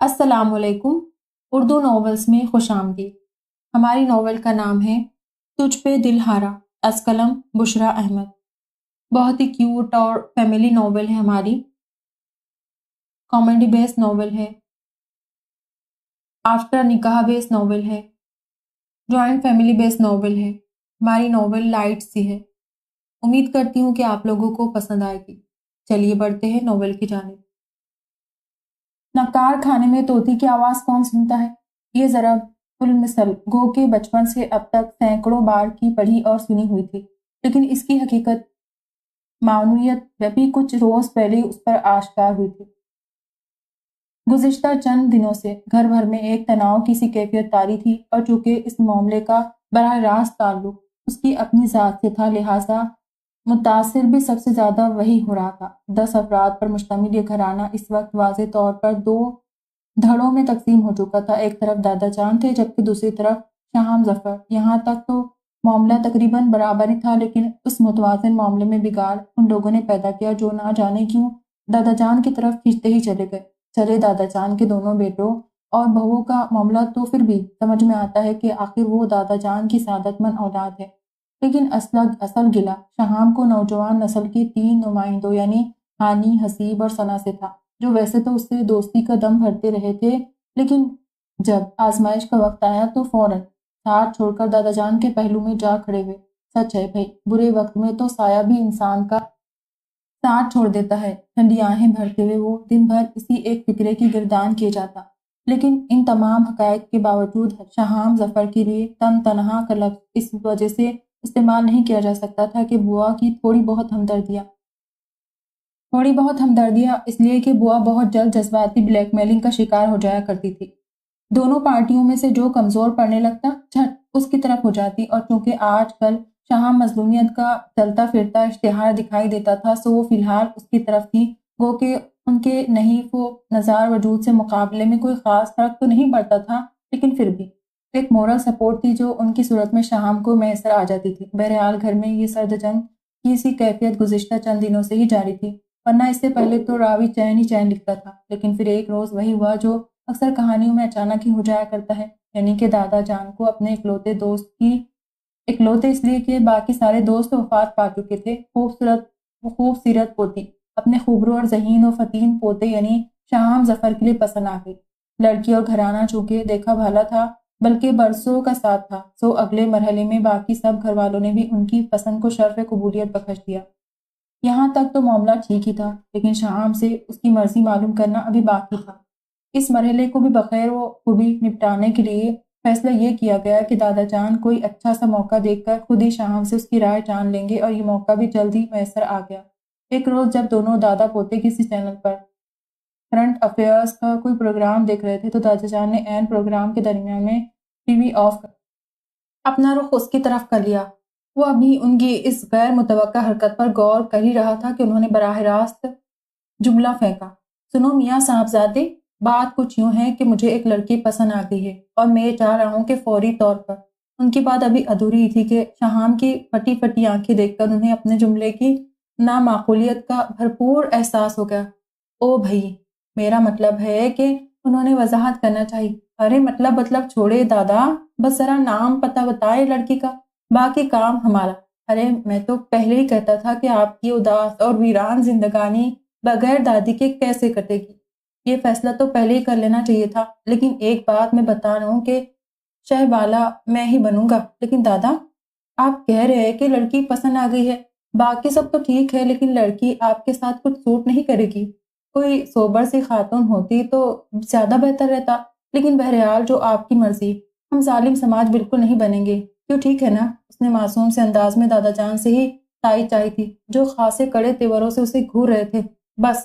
السلام علیکم۔ اردو ناولز میں خوش آمدید۔ ہماری ناول کا نام ہے تجھ پہ دل ہارا، از قلم بشریٰ احمد۔ بہت ہی کیوٹ اور فیملی ناول ہے ہماری، کامیڈی بیس ناول ہے، آفٹر نکاح بیس ناول ہے، جوائنٹ فیملی بیس ناول ہے۔ ہماری ناول لائٹ سی ہے، امید کرتی ہوں کہ آپ لوگوں کو پسند آئے گی۔ چلیے بڑھتے ہیں ناول کی جانب۔ نقار کھانے میں طوطی کی آواز کون سنتا ہے؟ یہ ضرب المثل گو کہ بچپن سے اب تک سینکڑوں بار کی پڑھی اور سنی ہوئی تھی، لیکن اس کی حقیقت معنویت ابھی کچھ روز پہلے اس پر آشکار ہوئی تھی۔ گزشتہ چند دنوں سے گھر بھر میں ایک تناؤ کی سی کیفیت طاری تھی، اور چونکہ اس معاملے کا براہ راست تعلق اس کی اپنی ذات سے تھا، لہٰذا متاثر بھی سب سے زیادہ وہی ہو رہا تھا۔ 10 افراد پر مشتمل یہ گھرانہ اس وقت واضح طور پر 2 دھڑوں میں تقسیم ہو چکا تھا۔ ایک طرف دادا جان تھے، جبکہ دوسری طرف شاہام ظفر۔ یہاں تک تو معاملہ تقریباً برابر ہی تھا، لیکن اس متوازن معاملے میں بگاڑ ان لوگوں نے پیدا کیا جو نہ جانے کیوں دادا جان کی طرف کھینچتے ہی چلے گئے۔ چلے دادا جان کے دونوں بیٹوں اور بہوؤں کا معاملہ تو پھر بھی سمجھ میں آتا ہے کہ آخر وہ دادا جان کی سعادت مند اولاد ہے، لیکن اصل گلہ شاہام کو نوجوان نسل کے 3 نمائندوں یعنی ہانی، حسیب اور ثنا سے تھا، جو ویسے تو اس سے دوستی کا دم بھرتے رہے تھے، لیکن جب آزمائش کا وقت آیا تو فوراً ساتھ چھوڑ کر دادا جان کے پہلو میں جا کھڑے ہوئے۔ سچ ہے بھائی، برے وقت میں تو سایہ بھی انسان کا ساتھ چھوڑ دیتا ہے۔ ٹھنڈی آہیں بھرتے ہوئے وہ دن بھر اسی ایک فکرے کی گردان کیے جاتا، لیکن ان تمام حقائق کے باوجود شاہام ظفر کے لیے تنہا کا لفظ اس وجہ سے استعمال نہیں کیا جا سکتا تھا کہ بوا کی تھوڑی بہت ہمدردیاں اس لیے کہ بوا بہت جلد جذباتی بلیک میلنگ کا شکار ہو جایا کرتی تھی۔ دونوں پارٹیوں میں سے جو کمزور پڑنے لگتا جھٹ اس کی طرف ہو جاتی، اور چونکہ آج کل شاہام مظلومیت کا چلتا پھرتا اشتہار دکھائی دیتا تھا، سو وہ فی الحال اس کی طرف تھی، گو کہ ان کے نحیف و نزار وجود سے مقابلے میں کوئی خاص فرق تو نہیں پڑتا تھا، لیکن پھر بھی ایک مورل سپورٹ تھی جو ان کی صورت میں شاہام کو میسر آ جاتی تھی۔ بہرحال گھر میں یہ سرد جنگ کی سی کیفیت گزشتہ چند دنوں سے ہی جاری تھی، ورنہ اس سے پہلے تو راوی چین ہی چین لکھتا تھا، لیکن پھر ایک روز وہی ہوا جو اکثر کہانیوں میں اچانک ہی ہو جایا کرتا ہے، یعنی کہ دادا جان کو اپنے اکلوتے دوست کی اکلوتے اس لیے کہ باقی سارے دوست وفات پا چکے تھے خوبصورت پوتی اپنے خوبرو اور ذہین و فتین پوتے یعنی شاہام ظفر کے لیے پسند آ گئی۔ لڑکی اور گھرانہ چونکہ دیکھا بھالا تھا بلکہ برسوں کا ساتھ تھا، سو اگلے مرحلے میں باقی سب گھر والوں نے بھی ان کی پسند کو شرف قبولیت بخش دیا۔ یہاں تک تو معاملہ ٹھیک ہی تھا، لیکن شاہام سے اس کی مرضی معلوم کرنا ابھی باقی تھا۔ اس مرحلے کو بھی بخیر و خوبی نپٹانے کے لیے فیصلہ یہ کیا گیا کہ دادا جان کوئی اچھا سا موقع دیکھ کر خود ہی شاہام سے اس کی رائے جان لیں گے، اور یہ موقع بھی جلد ہی میسر آ گیا۔ ایک روز جب دونوں دادا پوتے کسی چینل پر کرنٹ افیئرز کا کوئی پروگرام دیکھ رہے تھے تو دادا جان نے عین پروگرام کے درمیان میں ٹی وی آف کر اپنا رخ اس کی طرف کر لیا۔ وہ ابھی ان کی اس غیر متوقع حرکت پر غور کر ہی رہا تھا کہ انہوں نے براہ راست جملہ پھینکا، سنو میاں صاحبزادے، بات کچھ یوں ہے کہ مجھے ایک لڑکی پسند آ گئی ہے، اور میں چاہ رہا ہوں کہ فوری طور پر۔ ان کی بات ابھی ادھوری تھی کہ شاہام کی پھٹی پھٹی آنکھیں دیکھ کر انہیں اپنے جملے کی نامعقولیت کا بھرپور احساس ہو گیا۔ او بھئی، میرا مطلب ہے کہ انہوں نے وضاحت کرنا چاہی۔ ارے مطلب چھوڑے دادا، بس ذرا نام پتہ بتائے لڑکی کا، باقی کام ہمارا۔ ارے میں تو پہلے ہی کہتا تھا کہ آپ کی اداس اور ویران زندگانی بغیر دادی کے کیسے کٹے گی، یہ فیصلہ تو پہلے ہی کر لینا چاہیے تھا۔ لیکن ایک بات میں بتا رہا ہوں کہ شہ بالا میں ہی بنوں گا۔ لیکن دادا، آپ کہہ رہے ہیں کہ لڑکی پسند آ گئی ہے، باقی سب تو ٹھیک ہے، لیکن لڑکی آپ کے ساتھ کچھ سوٹ نہیں کرے گی۔ کوئی سوبر سی خاتون ہوتی تو زیادہ بہتر رہتا، لیکن بہرحال جو آپ کی مرضی، ہم ظالم سماج بالکل نہیں بنیں گے، کیوں ٹھیک ہے نا؟ اس نے معصوم سے انداز میں دادا جان سے ہی تائید چاہی تھی، جو خاصے کڑے تیوروں سے اسے گھور رہے تھے۔ بس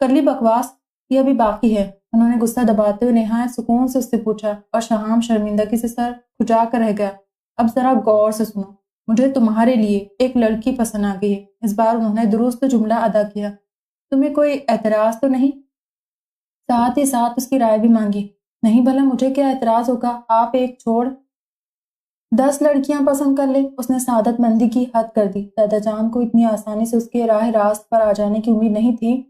کر لی بکواس، یہ ابھی باقی ہے، انہوں نے غصہ دباتے ہوئے نہایت سکون سے اس سے پوچھا، اور شاہام شرمندگی سے سر کھجا کر رہ گیا۔ اب ذرا غور سے سنو، مجھے تمہارے لیے ایک لڑکی پسند آ گئی ہے۔ اس بار انہوں نے درست جملہ ادا کیا۔ تمہیں کوئی اعتراض تو نہیں؟ ساتھ ہی ساتھ اس کی رائے بھی مانگی۔ نہیں بھلا مجھے کیا اعتراض ہوگا، آپ ایک چھوڑ 10 لڑکیاں پسند کر لے۔ اس نے سعادت مندی کی حد کر دی۔ دادا جان کو اتنی آسانی سے اس کے راہ راست پر آ جانے کی امید نہیں تھی،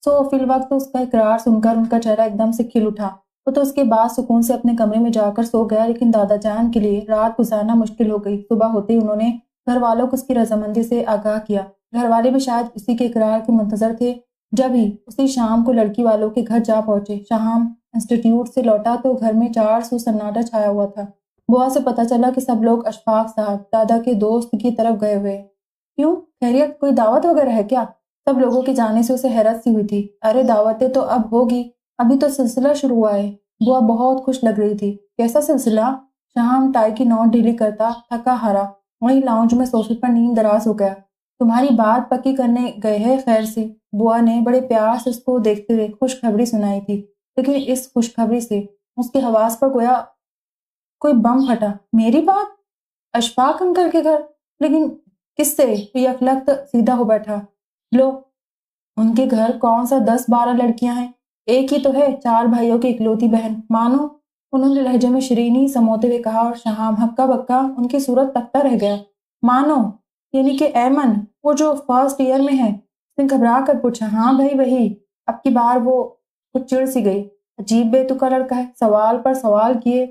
فی الوقت اس کا اقرار سن کر ان کا چہرہ ایک دم سے کھل اٹھا۔ وہ تو اس کے بعد سکون سے اپنے کمرے میں جا کر سو گیا، لیکن دادا جان کے لیے رات گزارنا مشکل ہو گئی۔ صبح ہوتے ہی انہوں نے گھر والوں کو اس کی رضامندی سے آگاہ کیا۔ گھر والے بھی شاید اسی کے اقرار کے منتظر تھے۔ جب ہی اسی شام کو لڑکی والوں کے گھر جا پہنچے، شہام انسٹیٹیوٹ سے لوٹا تو گھر میں 400 سناٹا چھایا ہوا تھا۔ بوا سے پتہ چلا کہ سب لوگ اشفاق صاحب دادا کے دوست کی طرف گئے ہوئے ہیں۔ کیوں؟ خیریت؟ کوئی دعوت وغیرہ ہے کیا؟ سب لوگوں کے جانے سے اسے حیرت سی ہوئی تھی۔ ارے دعوتیں تو اب ہوگی، ابھی تو سلسلہ شروع ہوا ہے۔ بوا بہت خوش لگ رہی تھی۔ کیسا سلسلہ؟ شہام ٹائی کی نوٹ ڈھیلی کرتا تھکا ہارا وہیں لاؤنج میں صوفے پر نیند دراز ہو گیا۔ تمہاری بات پکی کرنے گئے ہیں خیر سے؟ بوا نے بڑے پیار سے اس کو دیکھتے ہوئے خوشخبری سنائی تھی، لیکن اس خوشخبری سے اس کے حواس پر گویا کوئی بم پھٹا۔ میری بات؟ اشفاق انکل کے گھر؟ لیکن کس سے؟ یکلخت سیدھا ہو بیٹھا۔ لو، ان کے گھر کون سا 10-12 لڑکیاں ہیں، ایک ہی تو ہے، 4 بھائیوں کی اکلوتی بہن، مانو؟ انہوں نے لہجے میں شرینی سموتے ہوئے کہا، اور شہام ہکا بکا ان کی صورت تکتا رہ گیا۔ مانو یعنی کہ ایمن، وہ جو فرسٹ ایئر میں ہے؟ اس نے گھبرا کر پوچھا۔ ہاں بھائی وہی۔ اب کی بار وہ کچھ چڑ سی گئی۔ عجیب بے تکا لڑکا ہے، سوال پر سوال کیے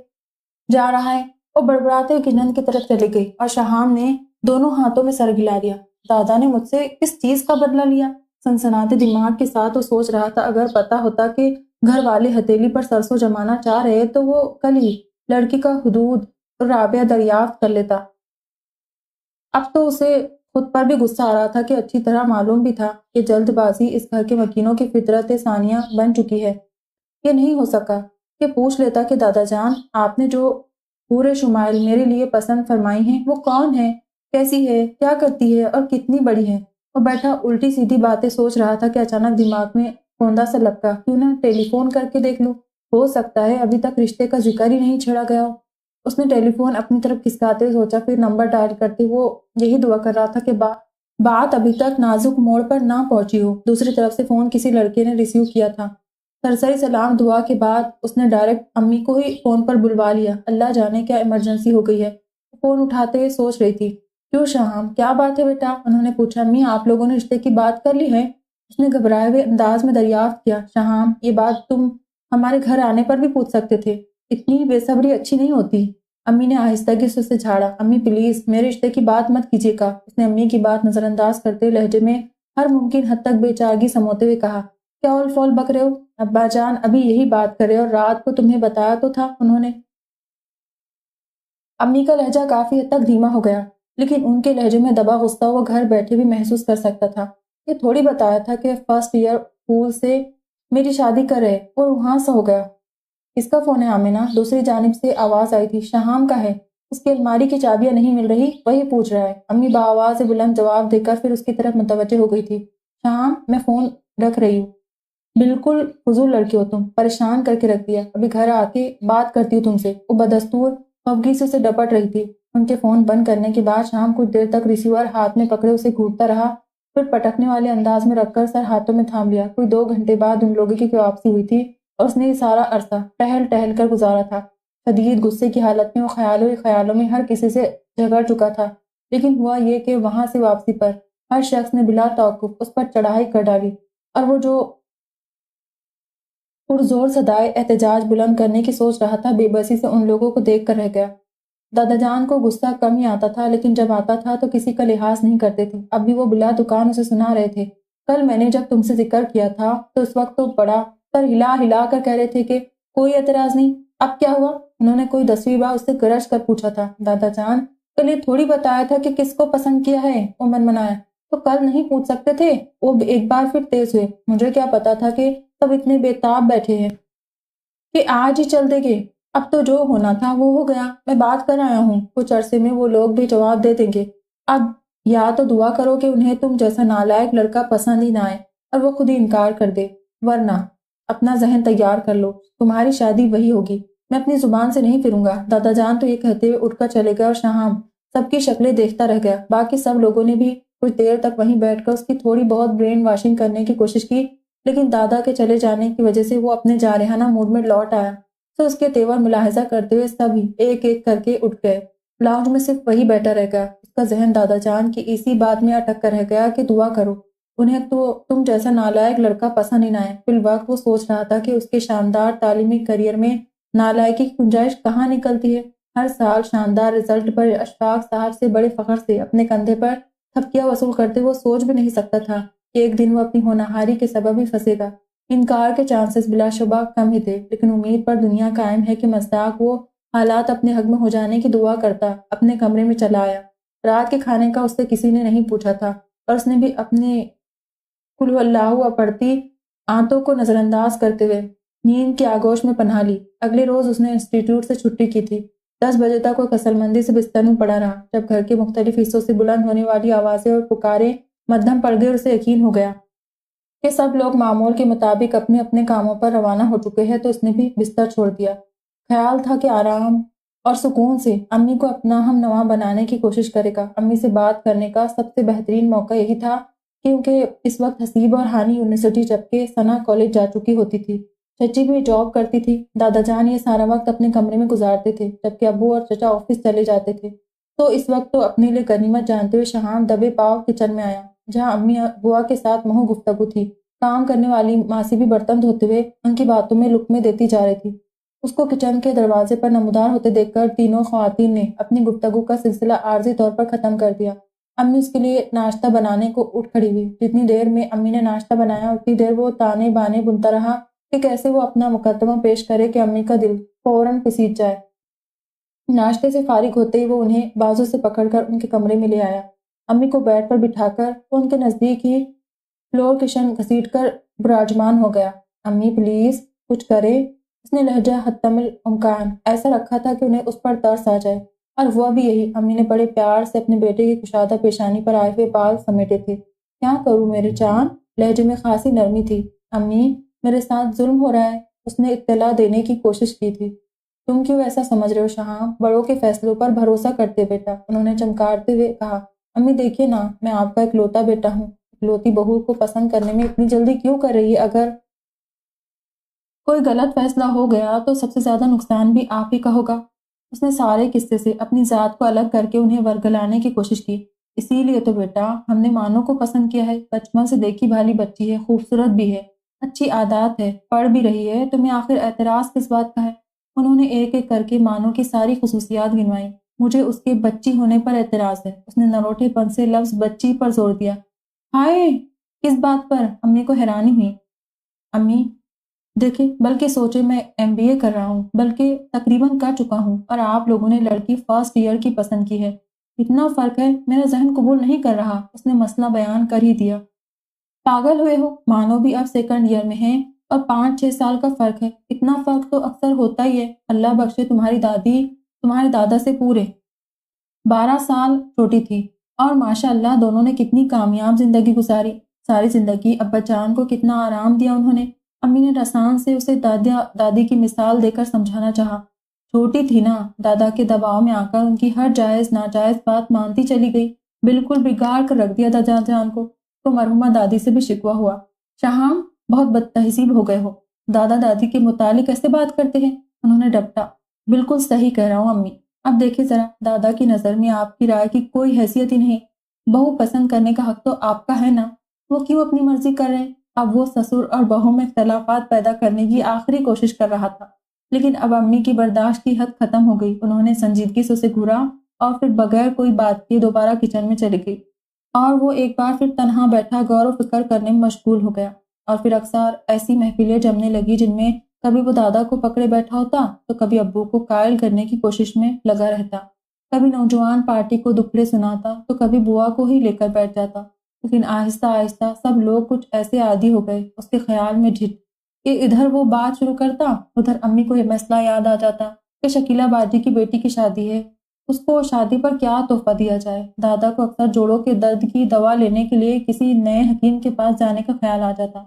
جا رہا ہے۔ وہ بڑبڑاتے ہوئے کچن کی طرف چلی گئی اور شہام نے دونوں ہاتھوں میں سر ہلا دیا۔ دادا نے مجھ سے کس چیز کا بدلہ لیا؟ سنسناتے دماغ کے ساتھ وہ سوچ رہا تھا، اگر پتا ہوتا کہ گھر والے ہتھیلی پر سرسوں جمانا چاہ رہے تو وہ کل ہی لڑکی کا حدود اور رابعہ دریافت کر لیتا۔ اب تو اسے خود پر بھی غصہ آ رہا تھا کہ اچھی طرح معلوم بھی تھا کہ جلد بازی اس گھر کے مکینوں کی فطرت ثانیہ بن چکی ہے۔ یہ نہیں ہو سکا کہ پوچھ لیتا کہ دادا جان، آپ نے جو پورے شمائل میرے لیے پسند فرمائی ہیں وہ کون ہے، کیسی ہے، کیا کرتی ہے اور کتنی بڑی ہے؟ وہ بیٹھا الٹی سیدھی باتیں سوچ رہا تھا کہ اچانک دماغ میں کوندا سا لپکا، کیوں نہ ٹیلی فون کر کے دیکھ لوں؟ ہو سکتا ہے ابھی تک رشتے کا ذکر ہی نہیں چھڑا گیا ہو۔ اس نے ٹیلی فون اپنی طرف کھسکاتے سوچا، پھر نمبر ڈائل کرتے وہ یہی دعا کر رہا تھا کہ بات ابھی تک نازک موڑ پر نہ پہنچی ہو۔ دوسری طرف سے فون کسی لڑکے نے ریسیو کیا تھا۔ سرسری سلام دعا کے بعد اس نے ڈائریکٹ امی کو ہی فون پر بلوا لیا۔ اللہ جانے کیا ایمرجنسی ہو گئی ہے۔ فون اٹھاتے ہوئے سوچ رہی تھی۔ کیوں شہام، کیا بات ہے بیٹا؟ انہوں نے پوچھا۔ امی، آپ لوگوں نے رشتے کی بات کر لی ہے؟ اس نے گھبرائے ہوئے انداز میں دریافت کیا۔ شہام، یہ بات تم ہمارے گھر آنے پر بھی پوچھ سکتے تھے، اتنی بے صبری اچھی نہیں ہوتی۔ امی نے آہستگی سے اسے جھاڑا۔ امی پلیز میرے رشتے کی بات مت کیجیے گا۔ اس نے امی کی بات نظر انداز کرتے لہجے میں ہر ممکن حد تک بے چارگی سموتے ہوئے کہا۔ کیا اول فول بک رہے ہو؟ ابا جان ابھی یہی بات کرے اور رات کو تمہیں بتایا تو تھا انہوں نے۔ امی کا لہجہ کافی حد تک دھیما ہو گیا، لیکن ان کے لہجے میں دبا غصہ وہ گھر بیٹھے بھی محسوس کر سکتا تھا۔ یہ تھوڑی بتایا تھا کہ فرسٹ ایئر اسکول سے میری شادی کر رہے، اور وہاں سے ہو گیا۔ اس کا فون ہے آمینہ؟ دوسری جانب سے آواز آئی تھی۔ شہام کا ہے، اس کی الماری کی چابیاں نہیں مل رہی، وہی پوچھ رہا ہے۔ امی بآواز بلند جواب دے کر پھر اس کی طرف متوجہ ہو گئی تھی۔ شہام، میں فون رکھ رہی ہوں۔ بالکل فضول لڑکی ہو تم، پریشان کر کے رکھ دیا، ابھی گھر آ کے بات کرتی ہوں تم سے۔ وہ بدستور خفگی سے اسے ڈپٹ رہی تھی۔ ان کے فون بند کرنے کے بعد شام کچھ دیر تک ریسیور ہاتھ میں پکڑے اسے گھورتا رہا، پھر پٹکنے والے انداز میں رکھ کر سر ہاتھوں میں تھام لیا۔ کوئی 2 گھنٹے بعد ان لوگوں کی واپسی ہوئی تھی اور اس نے یہ سارا عرصہ ٹہل ٹہل کر گزارا تھا۔ شدید غصے کی حالت میں وہ خیالوں ہی خیالوں میں ہر کسی سے جھگڑ چکا تھا، لیکن ہوا یہ کہ وہاں سے واپسی پر ہر شخص نے بلا توقف اس پر چڑھائی کر ڈالی، اور وہ جو پرزور صدائے احتجاج بلند کرنے کی سوچ رہا تھا بے بسی سے ان لوگوں کو دیکھ کر رہ گیا۔ دادا جان کو غصہ کم ہی آتا تھا، لیکن جب آتا تھا تو کسی کا لحاظ نہیں کرتے تھے۔ اب بھی وہ بلا دکان اسے سنا رہے تھے۔ کل میں نے جب تم سے ذکر کیا تھا تو اس وقت تو بڑا سر ہلا ہلا کر کہہ رہے تھے کہ کوئی اعتراض نہیں، اب کیا ہوا؟ انہوں نے کوئی 10ویں بار اس سے گرج کر پوچھا تھا۔ دادا جان، کل یہ تھوڑی بتایا تھا کہ کس کو پسند کیا ہے، وہ منمنایا۔ تو کل نہیں پوچھ سکتے تھے؟ وہ ایک بار پھر تیز ہوئے۔ مجھے کیا پتا تھا کہ سب اتنے بے تاب بیٹھے ہیں کہ آج ہی چل دیں گے۔ اب تو جو ہونا تھا وہ ہو گیا، میں بات کر آیا ہوں، کچھ عرصے میں وہ لوگ بھی جواب دے دیں گے۔ اب یا تو دعا کرو کہ انہیں تم جیسا نالائق لڑکا پسند ہی نہ آئے اور وہ خود ہی انکار کر دے، ورنہ اپنا ذہن تیار کر لو، تمہاری شادی وہی ہوگی، میں اپنی زبان سے نہیں پھروں گا۔ دادا جان تو یہ کہتے ہوئے اٹھ کر چلے گئے اور شہام سب کی شکلیں دیکھتا رہ گیا۔ باقی سب لوگوں نے بھی کچھ دیر تک وہیں بیٹھ کر اس کی تھوڑی بہت برین واشنگ کرنے کی کوشش کی، لیکن دادا کے چلے جانے کی وجہ سے وہ اپنے جارحانہ موڈ میں لوٹ آیا۔ تو اس کے تیور ملاحظہ کرتے ہوئے سب ہی ایک ایک کر کے اٹھ گئے۔ لاؤنج میں صرف وہی بیٹھا رہ گیا۔ اس کا ذہن دادا جان کی اسی بات میں اٹک کر رہ گیا کہ دعا کرو، انہیں تو تم جیسا نالائق لڑکا پسند ہی نہ ہے۔ فی الوقت وہ سوچ رہا تھا کہ اس کے شاندار تعلیمی کیریئر میں نالائکی کی گنجائش کہاں نکلتی ہے۔ ہر سال شاندار رزلٹ پر اشفاق صاحب سے بڑے فخر سے اپنے کندھے پر تھپکیاں وصول کرتے وہ سوچ بھی نہیں سکتا تھا کہ ایک دن وہ اپنی ہونہاری کے سبب ہی پھنسے گا۔ انکار کے چانسز بلا شبہ کم ہی تھے، لیکن امید پر دنیا قائم ہے کہ مصداق وہ حالات اپنے حق میں ہو جانے کی دعا کرتا اپنے کمرے میں چلا آیا۔ رات کے کھانے کا اس سے کسی نے نہیں پوچھا تھا اور اس نے بھی اپنے قل اللہ پڑھتی آنتوں کو نظر انداز کرتے ہوئے نیند کی آغوش میں پناہ لی۔ اگلے روز اس نے انسٹیٹیوٹ سے چھٹی کی تھی۔ 10 بجے تک وہ کسل مندی سے بستر میں پڑا رہا، جب گھر کے مختلف حصوں سے بلند ہونے والی آوازیں اور پکاریں مدھم پڑ گئے اور اسے یقین ہو گیا کہ سب لوگ معمول کے مطابق اپنے اپنے کاموں پر روانہ ہو چکے ہیں، تو اس نے بھی بستر چھوڑ دیا۔ خیال تھا کہ آرام اور سکون سے امی کو اپنا ہم نوا بنانے کی کوشش کرے گا۔ امی سے بات کرنے کا سب سے بہترین موقع یہی تھا کیونکہ اس وقت حسیب اور ہانی یونیورسٹی جبکہ ثنا کالج جا چکی ہوتی تھی۔ چچی بھی جاب کرتی تھی۔ دادا جان یہ سارا وقت اپنے کمرے میں گزارتے تھے، جبکہ ابو اور چچا آفس چلے جاتے تھے۔ تو اس وقت تو اپنے لیے غنیمت جانتے ہوئے شہام دبے پاؤ کچن میں آیا، جہاں امی بوا کے ساتھ محو گفتگو تھی۔ کام کرنے والی ماسی بھی برتن دھوتے ہوئے ان کی باتوں میں لقمے دیتی جا رہی تھی۔ اس کو کچن کے دروازے پر نمودار ہوتے دیکھ کر تینوں خواتین نے اپنی گفتگو کا سلسلہ عارضی طور پر ختم کر دیا۔ امی اس کے لیے ناشتہ بنانے کو اٹھ کھڑی ہوئی۔ جتنی دیر میں امی نے ناشتہ بنایا اتنی دیر وہ تانے بانے بنتا رہا کہ کیسے وہ اپنا مقدمہ پیش کرے کہ امی کا دل فوراً پسیج جائے۔ ناشتے سے فارغ ہوتے ہی وہ انہیں بازو سے پکڑ کر ان کے کمرے میں لے آیا۔ امی کو بیڈ پر بٹھا کر وہ ان کے نزدیک ہی فلور کشن گھسیٹ کر براجمان ہو گیا۔ امی پلیز کچھ کرے، اس نے لہجہ حتم الامکان ایسا رکھا تھا کہ انہیں اس پر ترس آ جائے، اور ہوا بھی یہی۔ امی نے بڑے پیار سے اپنے بیٹے کی کشادہ پیشانی پر آئے ہوئے بال سمیٹے تھے۔ کیا کروں میرے چاند؟ لہجے میں خاصی نرمی تھی۔ امی میرے ساتھ ظلم ہو رہا ہے، اس نے اطلاع دینے کی کوشش کی تھی۔ تم کیوں ایسا سمجھ رہے ہو شہام؟ بڑوں کے فیصلوں پر بھروسہ کرتے بیٹا، انہوں نے چمکارتے ہوئے کہا۔ امی دیکھیے نا، میں آپ کا اکلوتا بیٹا ہوں، اکلوتی بہو کو پسند کرنے میں اتنی جلدی کیوں کر رہی ہے؟ اگر کوئی غلط فیصلہ ہو گیا تو سب سے زیادہ نقصان بھی آپ ہی کا ہوگا۔ اس نے سارے قصے سے اپنی ذات کو الگ کر کے انہیں ورگلانے کی کوشش کی۔ اسی لیے تو بیٹا ہم نے مانو کو پسند کیا ہے، بچپن سے دیکھی بھالی بچی ہے، خوبصورت بھی ہے، اچھی عادات ہے، پڑھ بھی رہی ہے، تمہیں آخر اعتراض کس بات کا ہے؟ انہوں نے ایک ایک کر کے مانو کی ساری خصوصیات گنوائیں۔ مجھے اس کے بچی ہونے پر اعتراض ہے، اس نے نروٹے پن سے لفظ بچی پر زور دیا۔ ہائے، کس بات پر؟ امی کو حیرانی ہوئی۔ امی دیکھیں، بلکہ سوچے میں MBA کر رہا ہوں، بلکہ تقریباً کر چکا ہوں، اور آپ لوگوں نے لڑکی فرسٹ ایئر کی پسند کی ہے۔ اتنا فرق ہے، میرا ذہن قبول نہیں کر رہا۔ اس نے مسئلہ بیان کر ہی دیا۔ پاگل ہوئے ہو؟ مانو بھی اب سیکنڈ ایئر میں ہے اور 5-6 سال کا فرق ہے۔ اتنا فرق تو اکثر ہوتا ہی ہے۔ اللہ بخشے تمہاری دادی تمہارے دادا سے پورے 12 سال چھوٹی تھی، اور ماشاء اللہ دونوں نے کتنی کامیاب زندگی گزاری۔ ساری زندگی ابا جان کو کتنا آرام دیا انہوں نے۔ امی نے رسان سے اسے دادی کی مثال دے کر سمجھانا چاہا۔ چھوٹی تھی نا، دادا کے دباؤ میں آ کر ان کی ہر جائز ناجائز بات مانتی چلی گئی، بالکل بگاڑ کر رکھ دیا دادا جان کو۔ تو مرحومہ دادی سے بھی شکوہ ہوا۔ شہام بہت بد تہذیب ہو گئے ہو، دادا دادی کے متعلق ایسے بات کرتے ہیں؟ انہوں نے ڈپٹا۔ بالکل صحیح کہہ رہا ہوں امی، اب دیکھیں ذرا، دادا کی نظر میں آپ کی رائے کی کوئی حیثیت ہی نہیں۔ بہو پسند کرنے کا حق تو آپ کا ہے نا، وہ کیوں اپنی مرضی کر رہے ہیں؟ اب وہ سسر اور بہو میں اختلافات پیدا کرنے کی آخری کوشش کر رہا تھا، لیکن اب امی کی برداشت کی حد ختم ہو گئی۔ انہوں نے سنجیدگی سے اسے گھورا اور پھر بغیر کوئی بات کیے دوبارہ کچن میں چلی گئی، اور وہ ایک بار پھر تنہا بیٹھا غور و فکر کرنے میں مشغول ہو گیا۔ اور پھر اکثر ایسی محفلیں جمنے لگی جن میں کبھی وہ دادا کو پکڑے بیٹھا ہوتا تو کبھی ابو کو قائل کرنے کی کوشش میں لگا رہتا، کبھی نوجوان پارٹی کو دکھڑے سناتا تو کبھی بوا کو ہی لے کر بیٹھ جاتا۔ لیکن آہستہ آہستہ سب لوگ کچھ ایسے عادی ہو گئے اس کے خیال میں جھٹ کہ ادھر وہ بات شروع کرتا، ادھر امی کو یہ مسئلہ یاد آ جاتا کہ شکیلہ باجی کی بیٹی کی شادی ہے، اس کو شادی پر کیا تحفہ دیا جائے۔ دادا کو اکثر جوڑوں کے درد کی دوا لینے کے لیے کسی نئے حکیم کے پاس جانے کا خیال آ جاتا۔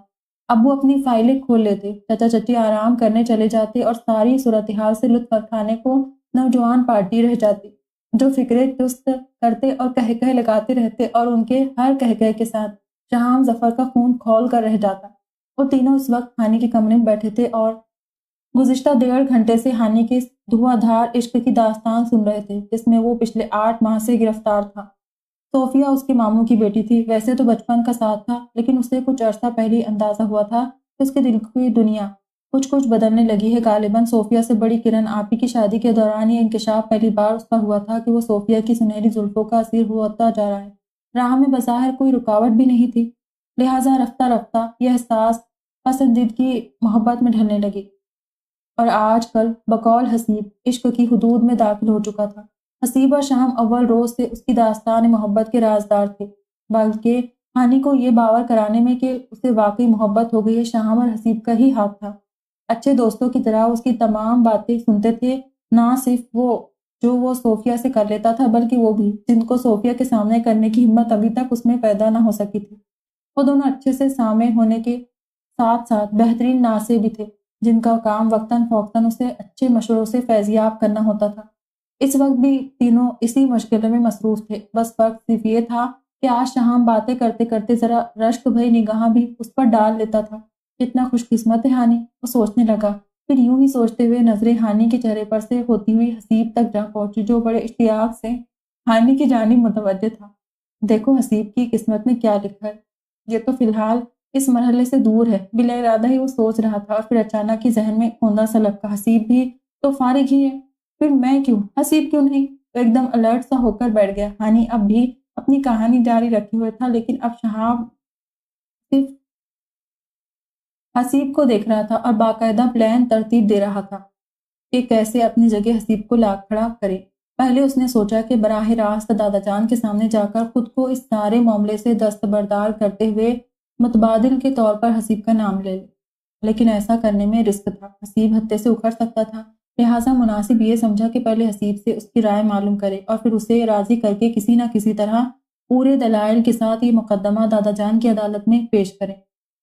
ابو اپنی فائلیں کھول لیتے، چچا چچی آرام کرنے چلے جاتے، اور ساری صورتحال سے لطف اٹھانے کو نوجوان پارٹی رہ جاتی، جو فکرے چست کرتے اور کہہ لگاتے رہتے، اور ان کے ہر کہہ کے ساتھ شہام ظفر کا خون کھول کر رہ جاتا۔ وہ تینوں اس وقت ہانی کے کمرے میں بیٹھے تھے اور گزشتہ 1.5 گھنٹے سے ہانی کے دھواں دھار عشق کی داستان سن رہے تھے، جس میں وہ پچھلے 8 ماہ سے گرفتار تھا۔ صوفیہ اس کے ماموں کی بیٹی تھی، ویسے تو بچپن کا ساتھ تھا، لیکن اسے کچھ عرصہ پہلے اندازہ ہوا تھا کہ اس کے دل کی دنیا کچھ بدلنے لگی ہے۔ غالباً صوفیہ سے بڑی کرن آپی کی شادی کے دوران یہ انکشاف پہلی بار اس کا ہوا تھا کہ وہ صوفیہ کی سنہری زلفوں کا اسیر ہوتا جا رہا ہے۔ راہ میں بظاہر کوئی رکاوٹ بھی نہیں تھی، لہٰذا رفتہ رفتہ یہ احساس پسندیدگی محبت میں ڈھلنے لگی، اور آج کل بقول حسیب عشق کی حدود میں داخل ہو چکا تھا۔ حسیب اور شام اول روز سے اس کی داستان محبت کے رازدار تھے، بلکہ ہانی کو یہ باور کرانے میں کہ اسے واقعی محبت ہو گئی ہے شام اور حسیب کا ہی ہاتھ تھا۔ اچھے دوستوں کی طرح اس کی تمام باتیں سنتے تھے، نہ صرف وہ جو وہ صوفیہ سے کر لیتا تھا، بلکہ وہ بھی جن کو صوفیہ کے سامنے کرنے کی ہمت ابھی تک اس میں پیدا نہ ہو سکی تھی۔ وہ دونوں اچھے سے سامع ہونے کے ساتھ ساتھ بہترین ناصح بھی تھے، جن کا کام وقتاً فوقتاً اسے اچھے مشوروں سے فیضیاب کرنا ہوتا تھا۔ اس وقت بھی تینوں اسی مشغلے میں مصروف تھے، بس فرق صرف یہ تھا کہ آج شام باتیں کرتے کرتے ذرا رشک بھری نگاہ بھی اس پر ڈال لیتا تھا۔ کتنا خوش قسمت ہے ہانی، وہ سوچنے لگا، پھر یوں ہی سوچتے ہوئے نظریں ہانی کے چہرے پر سے ہوتی ہوئی حسیب تک جا پہنچی، جو بڑے اشتیاق سے ہانی کی جانب متوجہ تھا۔ دیکھو حسیب کی قسمت میں کیا لکھا ہے، یہ تو فی الحال اس مرحلے سے دور ہے۔ بلا ارادہ ہی وہ سوچ رہا تھا، اور پھر اچانک ہی ذہن میں کھوندا سا لگا، حسیب بھی تو فارغ ہی ہے، پھر میں کیوں، حسیب کیوں نہیں؟ وہ ایک دم الرٹ سا ہو کر بیٹھ گیا۔ ہانی اب بھی اپنی کہانی جاری رکھے ہوئے تھا، لیکن اب شہاب صرف حسیب کو دیکھ رہا تھا اور باقاعدہ پلان ترتیب دے رہا تھا کہ کیسے اپنی جگہ حسیب کو لا کھڑا کرے۔ پہلے اس نے سوچا کہ براہ راست دادا جان کے سامنے جا کر خود کو اس سارے معاملے سے دستبردار کرتے ہوئے متبادل کے طور پر حسیب کا نام لے لے، لیکن ایسا کرنے میں رسک تھا، حسیب ہتھے سے اکھڑ سکتا تھا۔ لہٰذا مناسب یہ سمجھا کہ پہلے حسیب سے اس کی رائے معلوم کرے اور پھر اسے راضی کر کے کسی نہ کسی طرح پورے دلائل کے ساتھ یہ مقدمہ دادا جان کی عدالت میں پیش کرے۔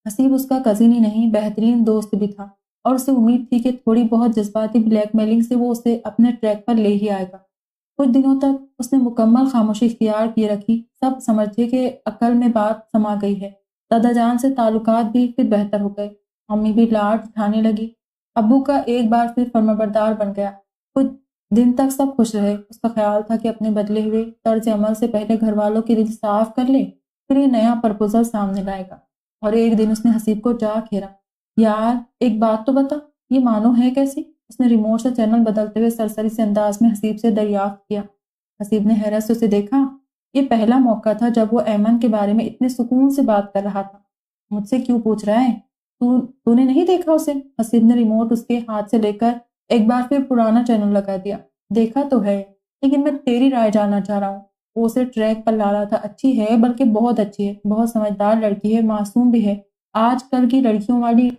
حسیب اس کا کزن ہی نہیں، بہترین دوست بھی تھا، اور اسے امید تھی کہ تھوڑی بہت جذباتی بلیک میلنگ سے وہ اسے اپنے ٹریک پر لے ہی آئے گا۔ کچھ دنوں تک اس نے مکمل خاموشی اختیار کیے رکھی، سب سمجھے کہ عقل میں بات سما گئی ہے۔ دادا جان سے تعلقات بھی پھر بہتر ہو گئے، امی بھی لاڈ اٹھانے لگی، ابو کا ایک بار پھر فرمانبردار بن گیا۔ کچھ دن تک سب خوش رہے، اس کا خیال تھا کہ اپنے بدلے ہوئے طرز عمل سے پہلے گھر والوں کے دل صاف کر لے، پھر یہ نیا پرپوزل سامنے لائے گا۔ اور ایک دن اس نے حسیب کو جا گھیرا، یار ایک بات تو بتا، یہ مانو ہے کیسی؟ اس نے ریموٹ سے چینل بدلتے ہوئے سرسری سے انداز میں حسیب سے دریافت کیا۔ حسیب نے حیرت سے اسے دیکھا۔ یہ پہلا موقع تھا جب وہ ایمن کے بارے میں اتنے سکون سے بات کر رہا تھا۔ مجھ سے کیوں پوچھ رہا ہے؟ تو نے نہیں دیکھا اسے؟ حسیب نے ریموٹ اس کے ہاتھ سے لے کر ایک بار پھر پرانا چینل لگا دیا۔ دیکھا تو ہے، لیکن میں تیری رائے جاننا چاہ رہا ہوں۔ وہ اسے ٹریک پر لا رہا تھا۔ اچھی ہے، بلکہ بہت اچھی ہے، بہت سمجھدار لڑکی ہے، معصوم بھی ہے، آج کل کی لڑکیوں والی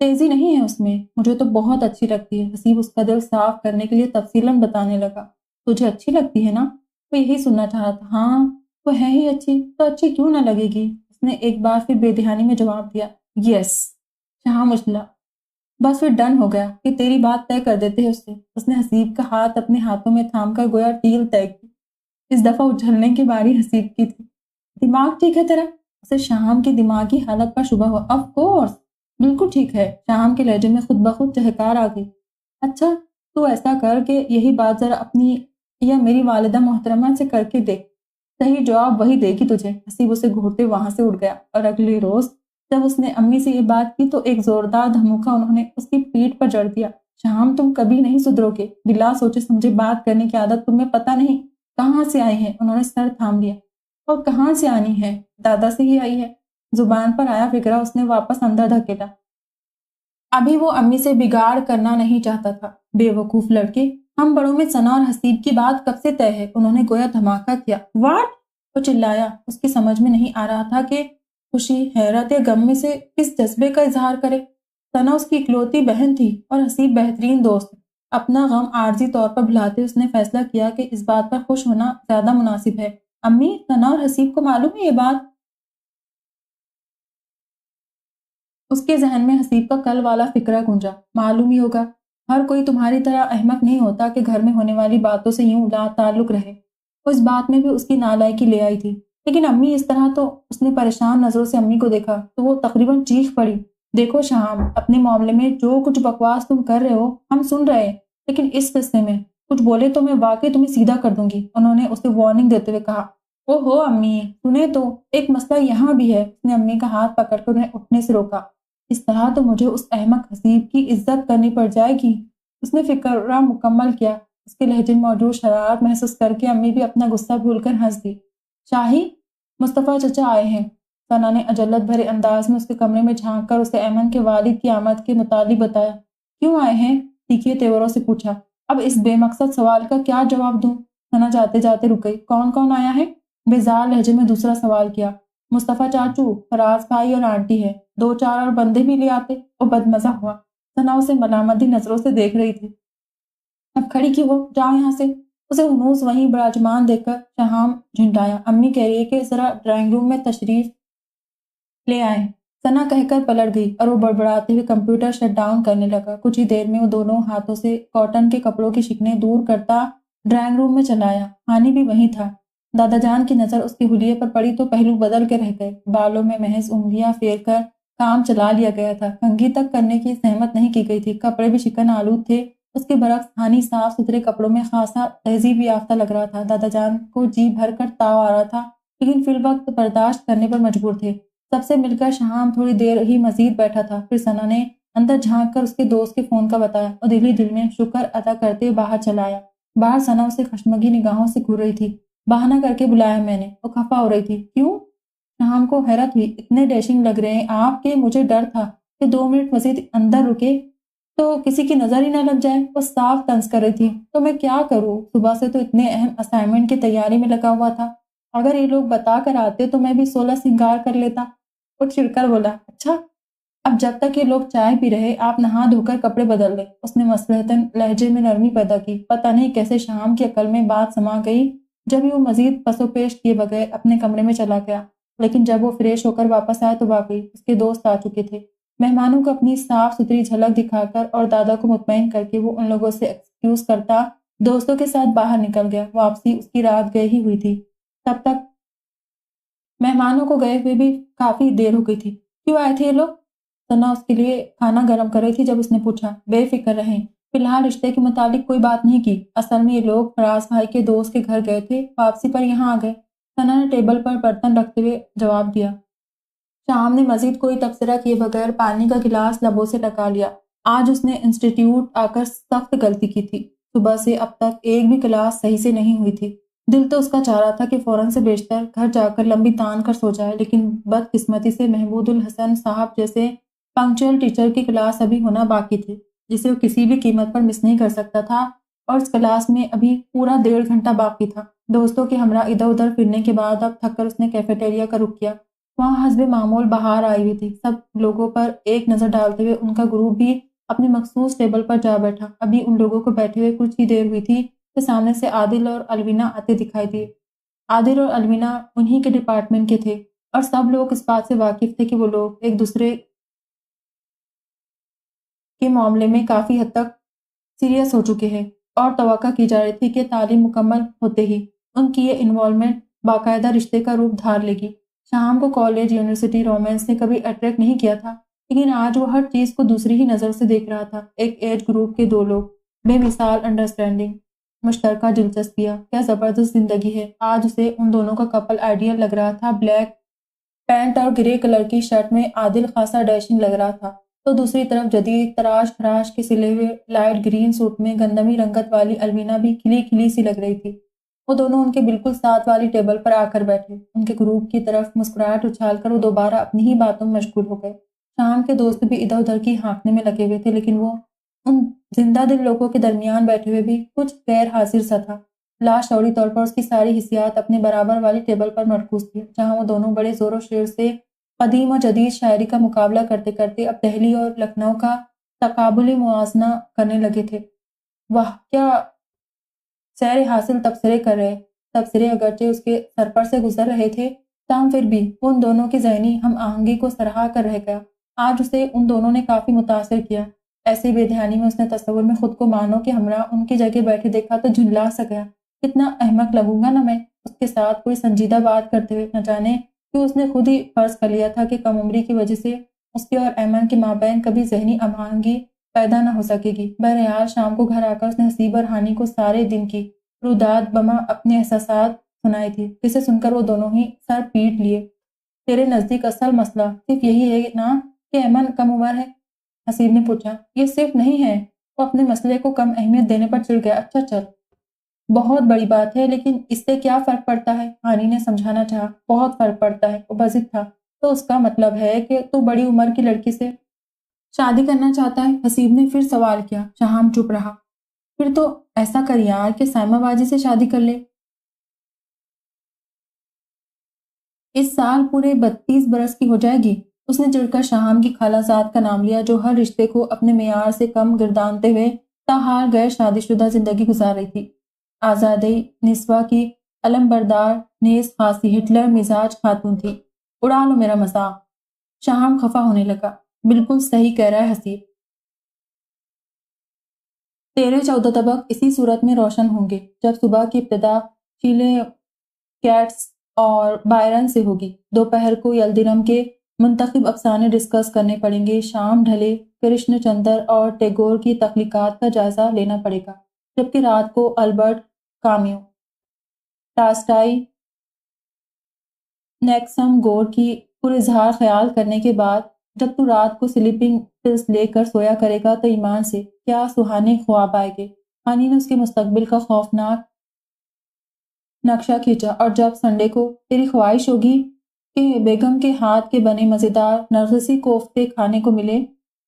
تیزی نہیں ہے اس میں، مجھے تو بہت اچھی لگتی ہے۔ حسیب اس کا دل صاف کرنے کے لیے تفصیلاً بتانے لگا۔ تجھے اچھی لگتی ہے نا؟ وہ یہی سننا چاہ رہا تھا۔ ہاں وہ ہے ہی اچھی، تو اچھی کیوں نہ لگے گی؟ اس نے ایک بار پھر بے دہانی میں جواب دیا۔ یس، شام اچھلا، بس پھر ڈن ہو گیا کہ تیری بات طے کر دیتے ہیں اس سے۔ اس نے حسیب کا ہاتھ اپنے ہاتھوں میں تھام کر گویا ڈیل طے کی۔ اس دفعہ اچھلنے کی باری حسیب کی تھی۔ دماغ ٹھیک ہے تیرا؟ اسے شام کی دماغی حالت پر شبہ ہوا۔ آف کورس، بالکل ٹھیک ہے۔ شام کے لہجے میں خود بخود چہکار آ گئی۔ اچھا تو ایسا کر کہ یہی بات ذرا اپنی یا میری والدہ محترمہ سے کر کے دیکھ، صحیح جواب وہی دے گی تجھے۔ حسیب اسے گھورتے وہاں سے اٹھ گیا، اور اگلے روز جب اس نے امی سے یہ بات کی تو ایک زوردار دھموکہ انہوں نے اس کی پیٹھ پر جڑ دیا۔ شام تم کبھی نہیں سدھرو گے، بلا سوچے سمجھے بات کرنے کی عادت تمہیں پتہ نہیں کہاں سے آئی ہے۔ انہوں نے سر تھام لیا۔ اور کہاں سے آنی ہے، دادا سے ہی آئی ہے۔ زبان پر آیا فکرہ اس نے واپس اندر دھکیلا۔ ابھی وہ امی سے بگاڑ کرنا نہیں چاہتا تھا۔ بے وقوف لڑکے، ہم بڑوں میں ثنا اور حسیب کی بات کب سے طے ہے؟ انہوں نے گویا دھماکہ کیا۔ واٹ؟ وہ چلایا۔ اس کی سمجھ میں نہیں آ رہا تھا کہ خوشی، حیرت یا غم میں سے کس جذبے کا اظہار کرے۔ ثنا اس کی اکلوتی بہن تھی اور حسیب بہترین دوست۔ اپنا غم عارضی طور پر بھلاتے اس نے فیصلہ کیا کہ اس بات پر خوش ہونا زیادہ مناسب ہے۔ امی، ثنا اور حسیب کو معلوم ہے یہ بات؟ اس کے ذہن میں حسیب کا کل والا فکرہ گونجا۔ معلوم ہی ہوگا، ہر کوئی تمہاری طرح احمق نہیں ہوتا کہ گھر میں ہونے والی باتوں سے یوں لا تعلق رہے۔ اس بات میں بھی اس کی نالائکی لے آئی تھی۔ لیکن امی اس طرح تو اس نے پریشان نظروں سے امی کو دیکھا تو وہ تقریباً چیخ پڑی۔ دیکھو شام، اپنے معاملے میں جو کچھ بکواس تم کر رہے ہو ہم سن رہے ہیں، لیکن اس قصے میں کچھ بولے تو میں واقعی تمہیں سیدھا کر دوں گی، انہوں نے اسے وارننگ دیتے ہوئے کہا۔ او ہو امی، سنیں تو، ایک مسئلہ یہاں بھی ہے۔ اس نے امی کا ہاتھ پکڑ کر انہیں اٹھنے سے روکا۔ اس طرح تو مجھے اس احمق حسیب کی عزت کرنی پڑ جائے گی۔ اس نے فکرہ مکمل کیا۔ اس کے لہجے میں موجود شرارت محسوس کر کے امی بھی اپنا غصہ بھول کر ہنس دی۔ شاہی، مصطفیٰ چچا آئے ہیں۔ ثنا نے عجلت بھرے انداز میں اس کے کمرے میں جھانک کر اسے ایمن کے والد کی آمد کے متعلق بتایا۔ کیوں آئے ہیں؟ تیکھے تیوروں سے پوچھا۔ اب اس بے مقصد سوال کا کیا جواب دوں؟ ثنا جاتے جاتے رک گئی۔ کون کون آیا ہے؟ بیزار لہجے میں دوسرا سوال کیا۔ مصطفیٰ چاچو، فراز بھائی اور آنٹی ہے، 2-4 اور بندے بھی لے آتے۔ وہ بدمزہ ہوا۔ ثنا اسے ملامتی نظروں سے دیکھ رہی تھی۔ اب کھڑی کیوں ہو؟ جاؤ یہاں سے۔ اسے ہنوز وہیں براجمان دیکھ کر شہام جھنڈایا۔ امی کہہ رہی ہے کہ ذرا ڈرائنگ روم میں تشریف لے آئیں۔ ثنا کہہ کر پلٹ گئی اور وہ بڑبڑاتے ہوئے کمپیوٹر شٹ ڈاؤن کرنے لگا۔ کچھ ہی دیر میں وہ دونوں ہاتھوں سے کاٹن کے کپڑوں کی شکنیں دور کرتا ڈرائنگ روم میں چلا آیا۔ ہانی بھی وہیں تھا۔ دادا جان کی نظر اس کے حلیے پر پڑی تو پہلو بدل کے رہ گئے۔ بالوں میں محض انگلیاں پھیر کر کام چلا لیا گیا تھا، کنگھی تک کرنے کی زحمت نہیں کی گئی تھی۔ کپڑے بھی شکن آلود تھے۔ اس کے برعکس ہانی صاف ستھرے کپڑوں میں خاصا تہذیب یافتہ لگ رہا تھا۔ دادا جان کو جی بھر کر تاؤ آ رہا تھا، لیکن فی الوقت برداشت کرنے پر مجبور تھے۔ سب سے مل کر شہام تھوڑی دیر ہی مزید بیٹھا تھا، پھر ثنا نے اندر جھانک کر اس کے دوست کے فون کا بتایا اور دل ہی دل میں شکر ادا کرتے باہر چلا آیا۔ باہر ثنا اسے خشمگی نگاہوں سے گھور رہی تھی۔ بہانہ کر کے بلایا میں نے۔ وہ خفا ہو رہی تھی۔ کیوں؟ شہام کو حیرت ہوئی۔ اتنے ڈیشنگ لگ رہے ہیں آپ کہ مجھے ڈر تھا کہ 2 منٹ مزید اندر رکے تو کسی کی نظر ہی نہ لگ جائے۔ وہ صاف طنز کر رہی تھی۔ تو میں کیا کروں؟ صبح سے تو اتنے اہم اسائنمنٹ کی تیاری میں لگا ہوا تھا۔ اگر یہ لوگ بتا کر آتے تو میں بھی 16 سنگار کر لیتا۔ وہ چڑ کر بولا۔ اچھا، اب جب تک یہ لوگ چائے پی رہے آپ نہا دھو کر کپڑے بدل لیں۔ اس نے مصلحتاً لہجے میں نرمی پیدا کی۔ پتہ نہیں کیسے شام کی عقل میں بات سما گئی، جب وہ مزید پس و پیش کیے بغیر اپنے کمرے میں چلا گیا۔ لیکن جب وہ فریش ہو کر واپس آیا تو واقعی اس کے دوست آ چکے تھے۔ مہمانوں کو اپنی صاف ستھری جھلک دکھا کر اور دادا کو مطمئن کر کے وہ ان لوگوں سے ایکسکیوز کرتا دوستوں کے ساتھ باہر نکل گیا۔ واپسی اس کی رات گئے ہی ہوئی تھی۔ تب تک مہمانوں کو گئے ہوئے بھی کافی دیر ہو گئی تھی۔ کیوں آئے تھے یہ لوگ؟ ثنا اس کے لیے کھانا گرم کر رہی تھی جب اس نے پوچھا۔ بے فکر رہیں، فی الحال رشتے کے متعلق کوئی بات نہیں کی۔ اصل میں یہ لوگ فراز بھائی کے دوست کے گھر گئے تھے، واپسی پر یہاں آ گئے۔ ثنا نے ٹیبل پر برتن رکھتے ہوئے جواب دیا۔ شام نے مزید کوئی تبصرہ کیے بغیر پانی کا گلاس لبوں سے ٹکا لیا۔ آج اس نے انسٹیٹیوٹ آ کر سخت غلطی کی تھی۔ صبح سے اب تک ایک بھی کلاس صحیح سے نہیں ہوئی تھی۔ دل تو اس کا چاہ رہا تھا کہ فوراً سے بیشتر گھر جا کر لمبی تان کر سو جائے، لیکن بدقسمتی سے محمود الحسن صاحب جیسے پنکچوئل ٹیچر کی کلاس ابھی ہونا باقی تھی، جسے وہ کسی بھی قیمت پر مس نہیں کر سکتا تھا، اور اس کلاس میں ابھی پورا 1.5 گھنٹہ باقی تھا۔ دوستوں کے ہمراہ ادھر ادھر پھرنے کے بعد اب تھک کر اس نے کیفیٹیریا کا رخ کیا۔ وہاں حسب معمول بہار آئی ہوئی تھی۔ سب لوگوں پر ایک نظر ڈالتے ہوئے ان کا گروپ بھی اپنی مخصوص ٹیبل پر جا بیٹھا۔ ابھی ان لوگوں کو بیٹھے ہوئے کچھ ہی دیر ہوئی تھی کہ سامنے سے عادل اور الوینا آتے دکھائی دیے۔ عادل اور الوینا انہی کے ڈپارٹمنٹ کے تھے، اور سب لوگ اس بات سے واقف تھے کہ وہ لوگ ایک دوسرے کے معاملے میں کافی حد تک سیریس ہو چکے ہیں، اور توقع کی جا رہی تھی کہ تعلیم مکمل ہوتے ہی ان کی یہ انوالومنٹ باقاعدہ رشتے کا روپ دھار لے گی۔ شام کو کالج، یونیورسٹی، رومانس نے کبھی اٹریکٹ نہیں کیا تھا، لیکن آج وہ ہر چیز کو دوسری ہی نظر سے دیکھ رہا تھا۔ ایک ایج گروپ کے 2 لوگ، بے مثال انڈرسٹینڈنگ، مشترکہ دلچسپیاں، کیا زبردست زندگی ہے۔ آج اسے ان دونوں کا کپل آئیڈیل لگ رہا تھا۔ بلیک پینٹ اور گرے کلر کی شرٹ میں عادل خاصا ڈیشنگ لگ رہا تھا، تو دوسری طرف جدید تراش خراش کے سلے ہوئے لائٹ گرین سوٹ میں گندمی رنگت والی الوینا بھی کھلی کھلی سی لگ رہی تھی۔ وہ دونوں ان کے بالکل ساتھ والی ٹیبل پر آ کر بیٹھے۔ ان کے گروپ کی طرف مسکراہٹ اچھال کر وہ دوبارہ اپنی ہی باتوں میں مشغول ہو گئے۔ شام کے دوست بھی ادھر ادھر کی ہانکنے میں لگے ہوئے تھے، لیکن وہ ان زندہ دل لوگوں کے درمیان بیٹھے ہوئے بھی کچھ غیر حاضر سا تھا۔ لاشعوری طور پر اس کی ساری حسیات اپنے برابر والی ٹیبل پر مرکوز تھی، جہاں وہ دونوں بڑے زور و شور سے قدیم اور جدید شاعری کا مقابلہ کرتے کرتے اب دہلی اور لکھنؤ کا تقابلی موازنہ کرنے لگے تھے۔ واہ، کیا سیر حاصل تبصرے کر رہے۔ تبصرے اگرچہ اس کے سر پر سے گزر رہے تھے، تاہم پھر بھی ان دونوں کی ذہنی ہم آہنگی کو سراہا کر رہ گیا۔ آج اسے ان دونوں نے کافی متاثر کیا۔ ایسی بے دھیانی میں اس نے تصور میں خود کو مانو کہ ہمراہ ان کی جگہ بیٹھے دیکھا تو جھنجلا سا گیا۔ کتنا احمق لگوں گا نا میں اس کے ساتھ کوئی سنجیدہ بات کرتے ہوئے، نہ جانے کہ اس نے خود ہی فرض کر لیا تھا کہ کم عمری کی وجہ سے اس کے اور ایمن کے مابین کبھی ذہنی ہم آہنگی پیدا نہ ہو سکے گی۔ بہرحال شام کو گھر آ کر اس نے حسیب اور ہانی کو سارے دن کی روداد بما اپنے احساسات سنائی تھی، جسے سن کر وہ دونوں ہی سر پیٹ لیے۔ تیرے نزدیک اصل مسئلہ صرف یہی ہے نا کہ ایمن کم عمر ہے؟ حسیب نے پوچھا۔ یہ صرف نہیں ہے۔ وہ اپنے مسئلے کو کم اہمیت دینے پر چڑھ گیا۔ اچھا چل، بہت بڑی بات ہے، لیکن اس سے کیا فرق پڑتا ہے؟ ہانی نے سمجھانا چاہا۔ بہت فرق پڑتا ہے، وہ بضد تھا۔ تو اس کا مطلب ہے کہ تو بڑی عمر کی لڑکی سے شادی کرنا چاہتا ہے؟ حسیب نے پھر سوال کیا۔ شہام چپ رہا۔ پھر تو ایسا کر یار کہ سائمہ باجی سے شادی کر لے۔ اس سال پورے 32 برس کی ہو جائے گی۔ اس نے چڑھ کر شہام کی خالہ زاد کا نام لیا، جو ہر رشتے کو اپنے معیار سے کم گردانتے ہوئے تاحال غیر شادی شدہ زندگی گزار رہی تھی۔ آزادی نسواں کی علم بردار نیز خاصی ہٹلر مزاج خاتون تھی۔ اڑا لو میرا مذاق۔ شہام خفا ہونے لگا۔ بالکل صحیح کہہ رہا ہے حسیب۔ 13-14 طبق اسی صورت میں روشن ہوں گے جب صبح کی ابتدا شیلے کیٹس اور بائرن سے ہوگی۔ دوپہر کو یلدرم کے منتخب افسانے ڈسکس کرنے پڑیں گے۔ شام ڈھلے کرشن چندر اور ٹیگور کی تخلیقات کا جائزہ لینا پڑے گا، جبکہ رات کو البرٹ کامیو، ٹاسٹائی، نیکسم گور کی پراظہار خیال کرنے کے بعد جب تو رات کو سلیپنگ پلس لے کر سویا کرے گا تو ایمان سے کیا سہانے خواب آئے گے۔ ہانی نے اس کے مستقبل کا خوفناک نقشہ کھینچا۔ اور جب سنڈے کو تیری خواہش ہوگی کہ بیگم کے ہاتھ کے بنے مزیدار نرگسی کوفتے کھانے کو ملے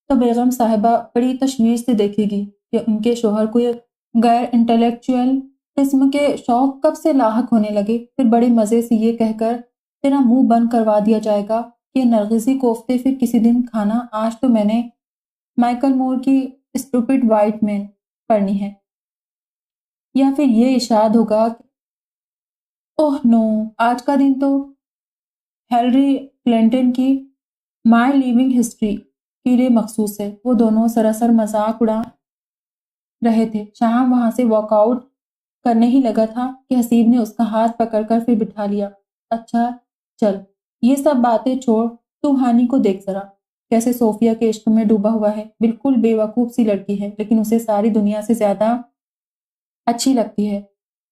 تو بیگم صاحبہ بڑی تشویش سے دیکھے گی کہ ان کے شوہر کو یہ غیر انٹلیکچوئل قسم کے شوق کب سے لاحق ہونے لگے۔ پھر بڑے مزے سے یہ کہہ کر تیرا منہ بند کروا دیا جائے گا کہ نرگسی کوفتے پھر کسی دن کھانا، آج تو میں نے مائیکل مور کی اسٹوپڈ وائٹ مین پڑھنی ہے۔ یا پھر یہ ارشاد ہوگا کہ اوہ نو، آج کا دن تو ہیلری کلنٹن کی مائی لیونگ ہسٹری کے لیے مخصوص ہے۔ وہ دونوں سراسر مذاق اڑا رہے تھے۔ شہام وہاں سے واک آؤٹ کرنے ہی لگا تھا کہ حسیب نے اس کا ہاتھ پکڑ کر پھر بٹھا لیا۔ اچھا چل، یہ سب باتیں چھوڑ، تو ہانی کو دیکھ ذرا، کیسے صوفیہ کے عشق میں ڈوبا ہوا ہے۔ بالکل بے وقوف سی لڑکی ہے، لیکن اسے ساری دنیا سے زیادہ اچھی لگتی ہے۔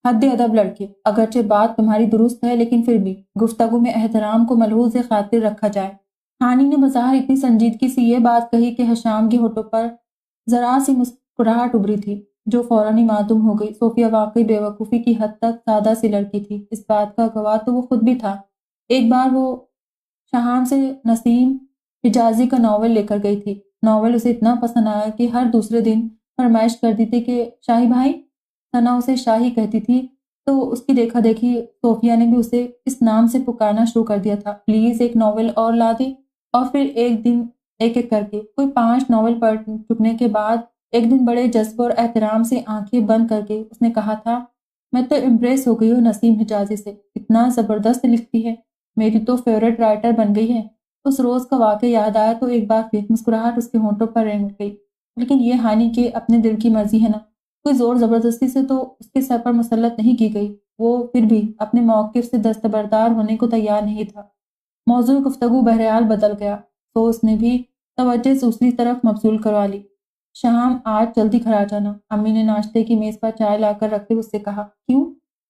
حد ادب لڑکے، اگرچہ بات تمہاری درست ہے، لیکن پھر بھی گفتگو میں احترام کو ملحوظ خاطر رکھا جائے۔ ہانی نے بظاہر اتنی سنجیدگی سے یہ بات کہی کہ حشام کے ہونٹوں پر ذرا سی مسکراہٹ ابھری تھی، جو فوراً ہی معدوم ہو گئی۔ صوفیہ واقعی بے وقوفی کی حد تک سادہ سی لڑکی تھی۔ اس بات کا گواہ تو وہ خود بھی تھا۔ ایک بار وہ شہام سے نسیم حجازی کا ناول لے کر گئی تھی۔ ناول اسے اتنا پسند آیا کہ ہر دوسرے دن فرمائش کرتی تھی کہ شاہی بھائی، ثنا اسے شاہی کہتی تھی تو اس کی دیکھا دیکھی صوفیہ نے بھی اسے اس نام سے پکارنا شروع کر دیا تھا۔ پلیز ایک ناول اور لا دے۔ اور پھر ایک دن ایک ایک کر کے کوئی 5 ناول پڑھ چکنے کے بعد ایک دن بڑے جذب اور احترام سے آنکھیں بند کر کے اس نے کہا تھا، میں تو امپریس ہو گئی ہوں نسیم حجازی سے، اتنا زبردست لکھتی ہے، میری تو فیورٹ رائٹر بن گئی ہے۔ اس روز کا واقعہ یاد آیا تو ایک بار پھر مسکراہٹ اس کے ہونٹوں پر رنگ گئی۔ لیکن یہ ہانی کے اپنے دل کی مرضی ہے نا، کوئی زور زبردستی سے تو اس کے سر پر مسلط نہیں کی گئی۔ وہ پھر بھی اپنے موقف سے دستبردار ہونے کو تیار نہیں تھا۔ موضوع گفتگو بہرحال بدل گیا، تو اس نے بھی توجہ دوسری طرف مبذول کروا لی۔ شہام، آج جلدی گھر آ جانا۔ امی نے ناشتے کی میز پر چائے لا کر رکھتے ہوئے اس سے کہا۔ کیوں؟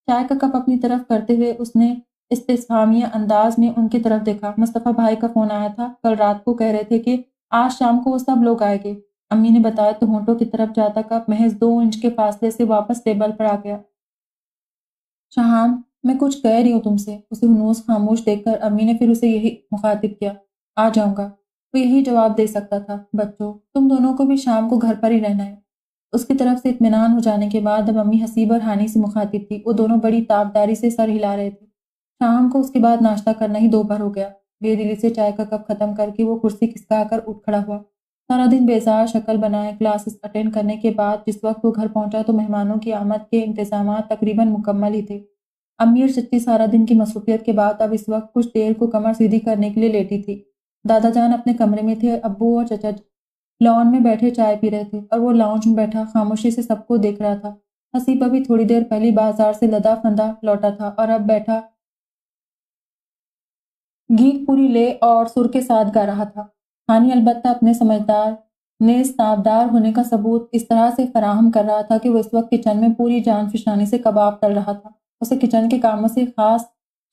چائے کا کپ اپنی طرف کرتے ہوئے اس نے استفہامیہ انداز میں ان کی طرف دیکھا۔ مصطفیٰ بھائی کا فون آیا تھا، کل رات کو کہہ رہے تھے کہ آج شام کو وہ سب لوگ آئیں گے۔ امی نے بتایا تو ہونٹوں کی طرف جاتا کپ محض 2 انچ کے فاصلے سے واپس ٹیبل پر آ گیا۔ شہام، میں کچھ کہہ رہی ہوں تم سے۔ اسے ہنوز خاموش دیکھ کر امی نے پھر اسے یہی مخاطب کیا۔ آ جاؤں گا، وہ یہی جواب دے سکتا تھا۔ بچوں، تم دونوں کو بھی شام کو گھر پر ہی رہنا ہے۔ اس کی طرف سے اطمینان ہو جانے کے بعد اب امی حسیب اور ہانی سے مخاطب تھی۔ وہ دونوں بڑی تابداری سے سر ہلا رہے تھے۔ شام کو اس کے بعد ناشتہ کرنا ہی دوپہر ہو گیا۔ بے دلی سے چائے کا کپ ختم کر کے وہ کرسی کھسکا کر اٹھ کھڑا ہوا۔ سارا دن بیزار شکل بنائے کلاسز اٹینڈ کرنے کے بعد جس وقت وہ گھر پہنچا تو مہمانوں کی آمد کے انتظامات تقریباً مکمل ہی تھے۔ امی اور چچی سارا دن کی مصروفیت کے بعد اب اس وقت کچھ دیر کو کمر سیدھی کرنے کے لیے لیٹی تھی۔ دادا جان اپنے کمرے میں تھے، ابو اور چچا لان میں بیٹھے چائے پی رہے تھے اور وہ لاؤنج میں بیٹھا خاموشی سے سب کو دیکھ رہا تھا۔ حسیب ابھی تھوڑی دیر پہلی بازار سے لدا پھندا لوٹا تھا اور اب بیٹھا گیت پوری لے اور سر کے ساتھ گا رہا تھا۔ ہانی البتہ اپنے سمجھدار نیز تابدار ہونے کا ثبوت اس طرح سے فراہم کر رہا تھا کہ وہ اس وقت کچن میں پوری جان فشانی سے کباب تل رہا تھا۔ اسے کچن کے کاموں سے خاص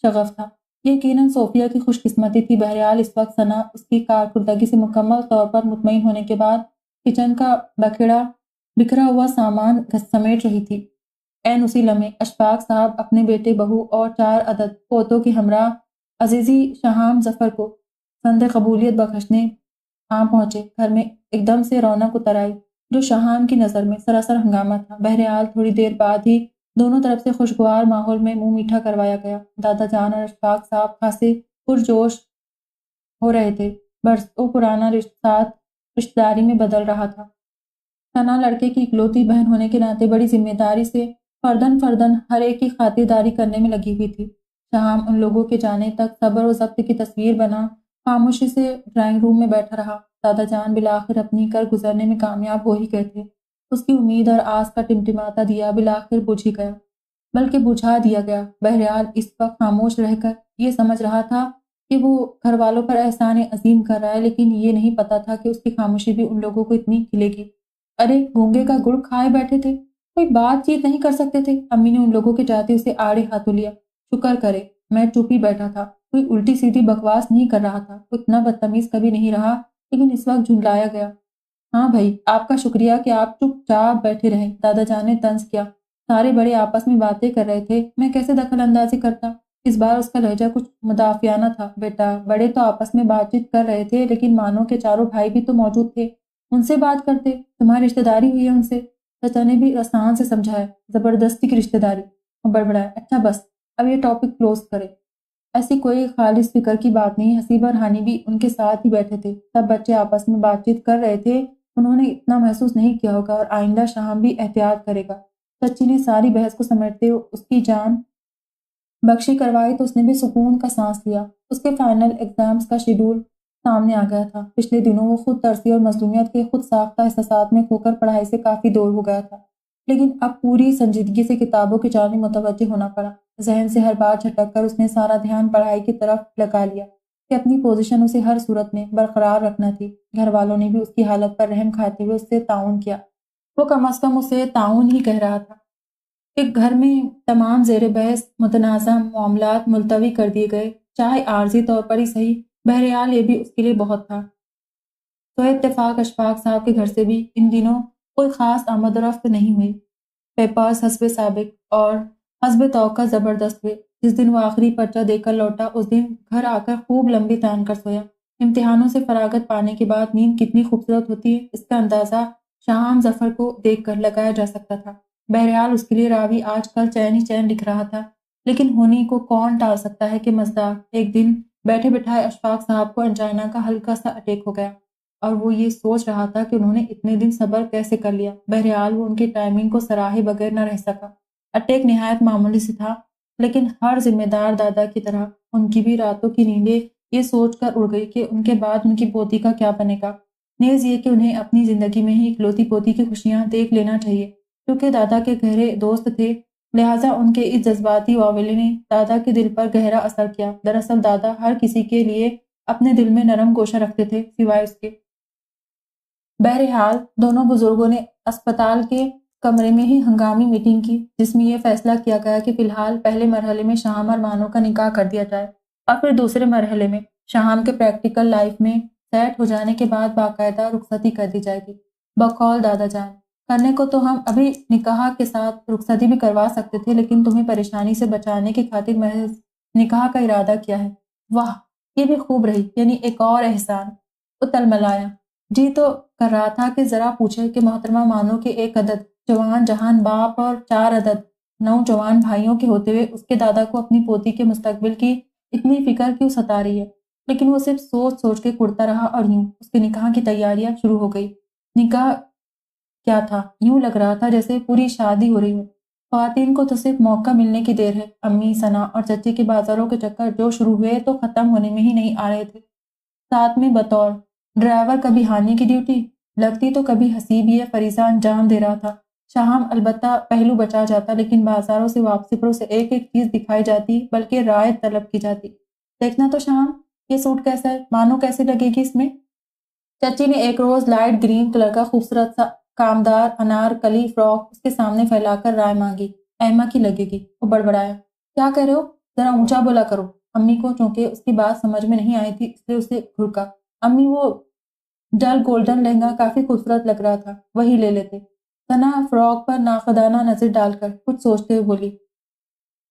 شغف تھا۔ یہ یقیناً صوفیہ کی خوش قسمتی تھی۔ بہرحال اس وقت ثنا اس کی کارکردگی سے مکمل طور پر مطمئن ہونے کے بعد کچن کا بکھرا ہوا سامان سمیٹ رہی تھی۔ عین اسی لمحے اشفاق صاحب اپنے بیٹے، بہو اور 4 عدد پوتوں کے ہمراہ عزیزی شہام ظفر کو سند قبولیت بخشنے پہنچے۔ گھر میں ایک دم سے رونق اتر آئی، جو شہام کی نظر میں سراسر ہنگامہ تھا۔ بہرحال تھوڑی دیر بعد ہی دونوں طرف سے خوشگوار ماحول میں منہ میٹھا کروایا گیا۔ دادا جان اور اشفاق صاحب خاصے پرجوش ہو رہے تھے۔ برسوں پرانا رشتہ داری میں بدل رہا تھا۔ ثنا لڑکے کی اکلوتی بہن ہونے کے ناطے بڑی ذمہ داری سے فرداً ہر ایک کی خاطرداری کرنے میں لگی ہوئی تھی۔ شہام ان لوگوں کے جانے تک صبر و ضبط کی تصویر بنا خاموشی سے ڈرائنگ روم میں بیٹھا رہا۔ دادا جان بالآخر اپنی کر گزرنے میں کامیاب ہو ہی گئے تھے۔ اس کی امید اور آس کا ٹمٹماتا دیا بالآخر بجھ ہی گیا، بلکہ بجھا دیا گیا۔ بہرحال اس وقت خاموش رہ کر یہ سمجھ رہا تھا کہ وہ گھر والوں پر احسان عظیم کر رہا ہے، لیکن یہ نہیں پتا تھا کہ اس کی خاموشی بھی ان لوگوں کو اتنی کھلے گی۔ ارے گونگے کا گڑ کھائے بیٹھے تھے، کوئی بات چیت نہیں کر سکتے تھے؟ امی نے ان لوگوں کے جاتے اسے آڑے ہاتھوں لیا۔ شکر کرے میں چپ ہی بیٹھا تھا، کوئی الٹی سیدھی بکواس نہیں کر رہا تھا، وہ اتنا بدتمیز کبھی نہیں رہا، لیکن اس وقت جھنجلایا گیا۔ ہاں بھائی، آپ کا شکریہ کہ آپ چپ چاپ بیٹھے رہے، دادا جان نے طنز کیا۔ سارے بڑے آپس میں باتیں کر رہے تھے، میں کیسے دخل اندازی کرتا؟ اس بار اس کا لہجہ کچھ مدافعانہ تھا۔ بیٹا، بڑے تو آپس میں بات چیت کر رہے تھے، لیکن مانو کے چاروں بھائی بھی تو موجود تھے، ان سے بات کرتے، تمہاری رشتہ داری ہوئی ہے ان سے۔ چچا نے بھی آسان سے سمجھایا، زبردستی کی رشتہ داری، اور بڑبڑایا۔ اچھا بس اب یہ ٹاپک کلوز کرے، ایسی کوئی خالص فکر کی بات نہیں۔ حسیب اور ہانی بھی ان کے ساتھ ہی بیٹھے تھے، سب بچے آپس میں بات چیت کر رہے تھے، انہوں نے اتنا محسوس نہیں کیا ہوگا، اور آئندہ شام بھی احتیاط کرے گا۔ چچی نے ساری بحث کو سمیٹتے اس کی جان بخشی کروائی تو اس نے بھی سکون کا سانس لیا۔ اس کے فائنل ایگزامز کا شیڈول سامنے آ گیا تھا۔ پچھلے دنوں وہ خود ترسی اور مظلومیت کے خود ساختہ احساسات میں کھو کر پڑھائی سے کافی دور ہو گیا تھا، لیکن اب پوری سنجیدگی سے کتابوں کی جانب متوجہ ہونا پڑا۔ ذہن سے ہر بات جھٹک کر اس نے سارا دھیان پڑھائی کی طرف لگا لیا کہ اپنی پوزیشن اسے ہر صورت میں برقرار رکھنا تھی۔ گھر والوں نے بھی اس کی حالت پر رحم کھاتے ہوئے اس سے تعاون کیا۔ وہ کم از کم اسے تعاون ہی کہہ رہا تھا کہ گھر میں تمام زیر بحث متنازع معاملات ملتوی کر دیے گئے، چاہے عارضی طور پر ہی صحیح۔ بہرحال یہ بھی اس کے لیے بہت تھا۔ تو اتفاق اشفاق صاحب کے گھر سے بھی ان دنوں کوئی خاص آمد و رفت نہیں ہوئی۔ پیپرز حسب سابق اور حسب توقع زبردست ہوئے۔ جس دن وہ آخری پرچہ دے کر لوٹا، اس دن گھر آ کر خوب لمبی تان کر سویا۔ امتحانوں سے فراغت پانے کے بعد نیند کتنی خوبصورت ہوتی ہے، اس کا اندازہ شہام ظفر کو دیکھ کر لگایا جا سکتا تھا۔ بہرحال اس کے لیے راوی آج کل چین ہی چین لکھ رہا تھا، لیکن ہونی کو کون ٹال سکتا ہے کہ مزدار ایک دن بیٹھے بٹھائے اشفاق صاحب کو انجائنا کا ہلکا سا اٹیک ہو گیا، اور وہ یہ سوچ رہا تھا کہ انہوں نے اتنے دن صبر کیسے کر لیا۔ بہرحال وہ ان کی ٹائمنگ کو سراہے بغیر نہ رہ سکا۔ اٹیک نہایت معمولی سے تھا، لیکن ہر ذمہ دار دادا کی طرح ان کی بھی راتوں کی نیندیں یہ سوچ کر اڑ گئی کہ ان کے بعد ان کی پوتی کا کیا بنے گا، نیز یہ کہ انہیں اپنی زندگی میں ہی اکلوتی پوتی کی خوشیاں دیکھ لینا چاہیے۔ کیونکہ دادا کے گہرے دوست تھے، لہٰذا ان کے اس جذباتی واولے نے دادا کے دل پر گہرا اثر کیا۔ دراصل دادا ہر کسی کے لیے اپنے دل میں نرم گوشہ رکھتے تھے، سوائے اس کے۔ بہرحال دونوں بزرگوں نے اسپتال کے کمرے میں ہی ہنگامی میٹنگ کی، جس میں یہ فیصلہ کیا گیا کہ فی الحال پہلے مرحلے میں شہام اور مانو کا نکاح کر دیا جائے، اور پھر دوسرے مرحلے میں شہام کے پریکٹیکل لائف میں سیٹ ہو جانے کے بعد باقاعدہ رخصتی کر دی جائے گی۔ بقول دادا جان، کرنے کو تو ہم ابھی نکاح کے ساتھ رخصتی بھی کروا سکتے تھے، لیکن تمہیں پریشانی سے بچانے کی خاطر محض نکاح کا ارادہ کیا ہے۔ واہ، یہ بھی خوب رہی، یعنی ایک اور احسان۔ وہ تلملایا۔ جی تو کر رہا تھا کہ ذرا پوچھے کہ محترمہ مانو کے ایک عدد جوان جہان باپ اور 4 عدد نوجوان بھائیوں کے ہوتے ہوئے اس کے دادا کو اپنی پوتی کے مستقبل کی اتنی فکر کیوں ستا رہی ہے؟ لیکن وہ صرف سوچ سوچ کے کڑتا رہا، اور یوں اس کے نکاح کی تیاریاں شروع ہو گئی۔ نکاح کیا تھا؟ یوں لگ رہا تھا جیسے پوری شادی ہو رہی ہو۔ خواتین کو تو صرف موقع ملنے کی دیر ہے۔ امی، ثنا اور چچی کے بازاروں کے چکر جو شروع ہوئے تو ختم ہونے میں ہی نہیں آ رہے تھے۔ ساتھ میں بطور ڈرائیور کبھی ہانی کی ڈیوٹی لگتی تو کبھی حسیب یہ فریضہ انجام دے رہا تھا۔ شہام البتہ پہلو بچا جاتا، لیکن بازاروں سے واپسی پر اسے ایک ایک چیز دکھائی جاتی، بلکہ رائے طلب کی جاتی۔ دیکھنا تو شہام، یہ سوٹ کیسا ہے؟ مانو کیسے لگے گی اس میں؟ چچی نے ایک روز لائٹ گرین کلر کا خوبصورت سا کامدار انار کلی فراک اس کے سامنے پھیلا کر رائے مانگی۔ ایما کی لگے گی، وہ بڑبڑایا۔ کیا کہہ رہے ہو؟ ذرا اونچا بولا کرو۔ امی کو چونکہ اس کی بات سمجھ میں نہیں آئی تھی اس لیے اسے گھرکا۔ امی وہ ڈل گولڈن لہنگا کافی خوبصورت لگ رہا تھا، وہی لے لیتے۔ ثنا فراق پر ناقدانہ نظر ڈال کر کچھ سوچتے ہوئے بولی،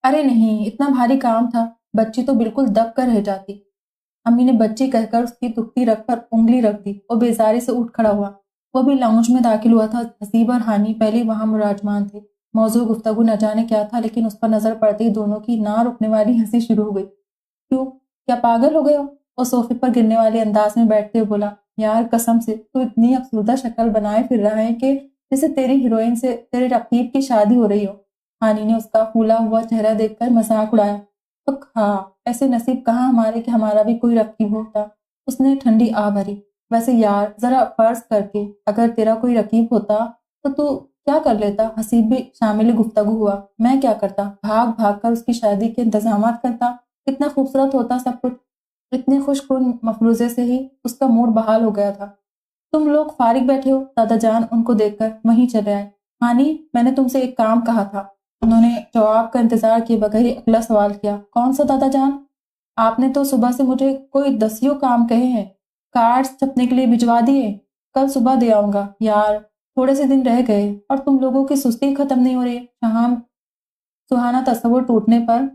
ارے نہیں، اتنا بھاری کام تھا، بچی تو بالکل دب کر رہ جاتی۔ امی نے بچی کہہ کر اس کی دکھتی رگ پر انگلی رکھ دی اور بیزاری سے اٹھ کھڑا ہوا۔ وہ بھی لاؤنج میں داخل ہوا تھا۔ حسیب اور ہانی پہلے وہاں مراجمان تھے۔ موضوع گفتگو نہ جانے کیا تھا، لیکن اس پر نظر پڑتے ہی دونوں کی نہ رکنے والی ہنسی شروع ہو گئی۔ کیوں؟ کیا پاگل ہو گئے ہو؟ وہ صوفے پر گرنے والے انداز میں بیٹھتے ہوئے بولا، یار قسم سے تو اتنی افسردہ شکل بنائے پھر رہا ہے کہ جیسے تیری ہیروئن سے تیرے رقیب کی شادی ہو رہی ہو۔ ہانی نے اس کا پھولا ہوا چہرہ دیکھ کر مذاق اڑایا۔ ہاں، ایسے نصیب کہاں ہمارے کہ ہمارا بھی کوئی رقیب ہوتا۔ اس نے ٹھنڈی آہ بھری۔ ویسے یار ذرا فرض کر کے اگر تیرا کوئی رقیب ہوتا تو کیا کر لیتا؟ حسیب بھی شامل گفتگو ہوا۔ میں کیا کرتا؟ بھاگ بھاگ کر اس کی شادی کے انتظامات کرتا۔ کتنا خوبصورت ہوتا سب کچھ۔ اتنے خوش کن مفروضے سے ہی اس کا موڈ بحال ہو گیا تھا۔ تم لوگ فارغ بیٹھے ہو؟ دادا جان ان کو دیکھ کر وہیں چلے آئے۔ ہانی، میں نے تم سے ایک کام کہا تھا۔ انہوں نے جواب کا انتظار کیے بغیر ہی اگلا سوال کیا۔ کون سا دادا جان؟ آپ نے تو صبح سے مجھے کوئی 10 کام کہے ہیں، کارڈز چھپنے کے لیے بھجوا دیے، کل صبح دے آؤں گا۔ یار تھوڑے سے دن رہ گئے اور تم لوگوں کی سستی ختم نہیں ہو رہی۔ شہام سہانا تصور ٹوٹنے پر